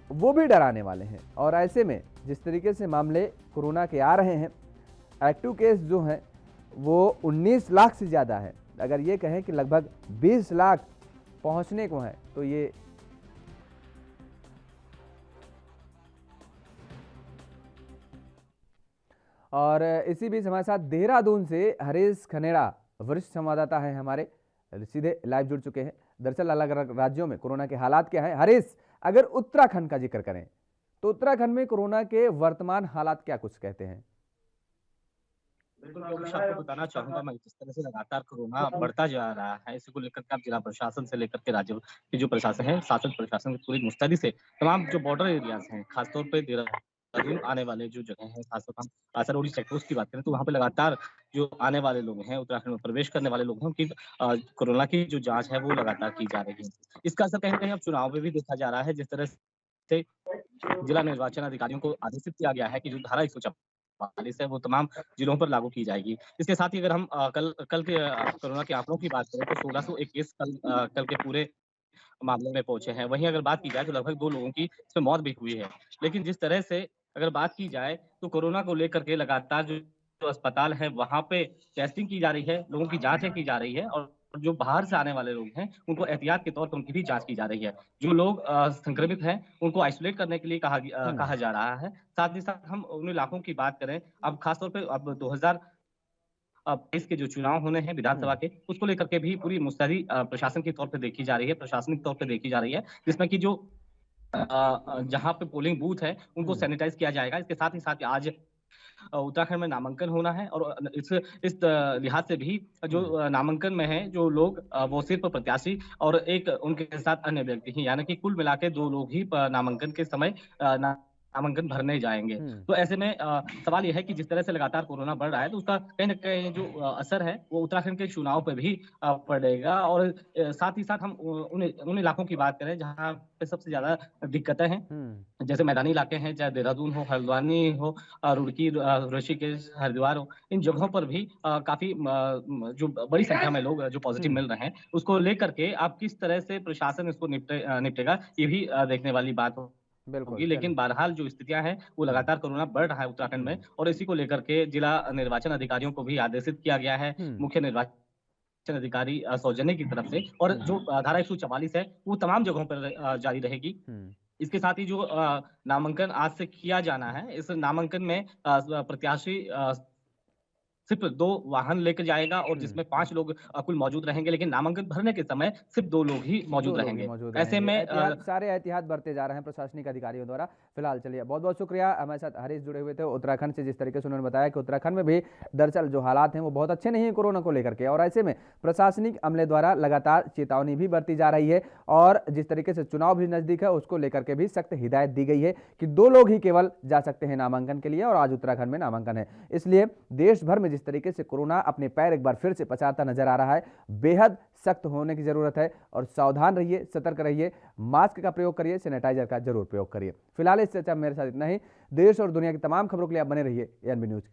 वो भी डराने वाले हैं। और ऐसे में जिस तरीके से मामले कोरोना के आ रहे हैं, एक्टिव केस जो हैं वो 19 लाख से ज़्यादा है। अगर ये कहें कि लगभग 20 लाख पहुंचने को है तो ये और इसी बीच हमारे साथ देहरादून से हरीश खनेड़ा वरिष्ठ संवाददाता है हमारे, सीधे लाइव जुड़ चुके हैं। दरअसल अलग अलग राज्यों में कोरोना के हालात क्या हैं। हरीश, अगर उत्तराखंड का जिक्र करें तो उत्तराखंड में कोरोना के वर्तमान हालात क्या कुछ कहते हैं? बिल्कुल, आपको बताना चाहूंगा मैं, जिस तरह से लगातार कोरोना बढ़ता जा रहा है, इसी को लेकर के आप जिला प्रशासन से लेकर के राज्य के जो प्रशासन है, शासन प्रशासन की पूरी मुस्तैदी से तमाम जो बॉर्डर एरियाज हैं, खासतौर पे देहरादून आने वाले जो जगह है, खासतौर पर हम आसरौली चेकपोस्ट की बात करें तो वहाँ पे लगातार जो आने वाले लोग हैं, उत्तराखंड में प्रवेश करने वाले लोग हैं, उनकी कोरोना की जो जाँच है वो लगातार की जा रही है। इसका असर कहीं न कहीं अब चुनाव में भी देखा जा रहा है। जिस तरह से जिला निर्वाचन अधिकारियों को आदेशित किया गया है कि जो धारा 144 है वो तमाम जिलों पर लागू की जाएगी। इसके साथ ही अगर हम कल के कोरोना के आंकड़ों की बात करें तो 1601 केस कल के पूरे मामले में पहुंचे हैं। वहीं अगर बात की जाए तो लगभग 2 लोगों की इसमें मौत भी हुई है। लेकिन जिस तरह से अगर बात की जाए तो कोरोना को लेकर के लगातार जो अस्पताल है वहाँ पे टेस्टिंग की जा रही है, लोगों की जाँचें की जा रही है और जो बाहर से आने वाले लोग हैं उनको एहतियात के तौर पर उनकी भी जाँच की जा रही है। जो लोग संक्रमित हैं उनको आइसोलेट करने के लिए कहा जा रहा है। साथ ही साथ हम उन इलाकों की बात करें, अब खासतौर पे अब 2023 के जो चुनाव होने हैं विधानसभा के, उसको लेकर के भी पूरी मुस्तैदी प्रशासन के तौर पे देखी जा रही है, प्रशासनिक तौर पे देखी जा रही है, जिसमें कि जो जहाँ पे पोलिंग बूथ है उनको सैनिटाइज किया जाएगा। इसके साथ ही आज उत्तराखंड में नामांकन होना है और इस लिहाज से भी जो नामांकन में है जो लोग वो सिर्फ प्रत्याशी और एक उनके साथ अन्य व्यक्ति ही, यानी कि कुल मिला के 2 लोग ही नामांकन के समय नामांकन भरने जाएंगे। तो ऐसे में सवाल यह है कि जिस तरह से लगातार कोरोना बढ़ रहा है तो उसका कहीं न कहीं जो असर है वो उत्तराखंड के चुनाव पे भी पड़ेगा। और साथ ही साथ हम उन इलाकों की बात करें जहाँ पे सबसे ज्यादा दिक्कतें हैं, जैसे मैदानी इलाके हैं, चाहे देहरादून हो, हल्द्वानी हो, रुड़की, ऋषिकेश, हरिद्वार हो, इन जगहों पर भी काफी जो बड़ी संख्या में लोग जो पॉजिटिव मिल रहे हैं, उसको लेकर के आप किस तरह से प्रशासन इसको निपटेगा ये भी देखने वाली बात होगी। लेकिन बहरहाल जो स्थितियां हैं वो लगातार कोरोना बढ़ रहा है उत्तराखंड में और इसी को लेकर के जिला निर्वाचन अधिकारियों को भी आदेशित किया गया है, मुख्य निर्वाचन अधिकारी सौजन्य की तरफ से। और जो धारा 144 है वो तमाम जगहों पर जारी रहेगी। इसके साथ ही जो नामांकन आज से किया जाना है, इस नामांकन में प्रत्याशी सिर्फ 2 वाहन लेकर जाएगा और जिसमें 5 लोग कुल मौजूद रहेंगे, लेकिन नामांकन भरने के समय सिर्फ 2 लोग ही मौजूद रहेंगे। ऐसे में सारे एहतियात बरते जा रहे हैं प्रशासनिक अधिकारियों द्वारा। फिलहाल चलिए, बहुत बहुत शुक्रिया, हमारे साथ हरीश जुड़े हुए थे उत्तराखंड से। जिस तरीके से उन्होंने बताया कि उत्तराखंड में भी दरअसल जो हालात हैं वो बहुत अच्छे नहीं है कोरोना को लेकर के, और ऐसे में प्रशासनिक अमले द्वारा लगातार चेतावनी भी बरती जा रही है और जिस तरीके से चुनाव भी नजदीक है उसको लेकर के भी सख्त हिदायत दी गई है कि 2 लोग ही केवल जा सकते हैं नामांकन के लिए। और आज उत्तराखंड में नामांकन है, इसलिए देश भर में जिस तरीके से कोरोना अपने पैर एक बार फिर से पसारता नजर आ रहा है, बेहद सख्त होने की जरूरत है और सावधान रहिए, सतर्क रहिए, मास्क का प्रयोग करिए, सैनिटाइजर का जरूर प्रयोग करिए। फिलहाल इससे अच्छा मेरे साथ इतना ही। देश और दुनिया की तमाम खबरों के लिए आप बने रहिए एएनबी न्यूज।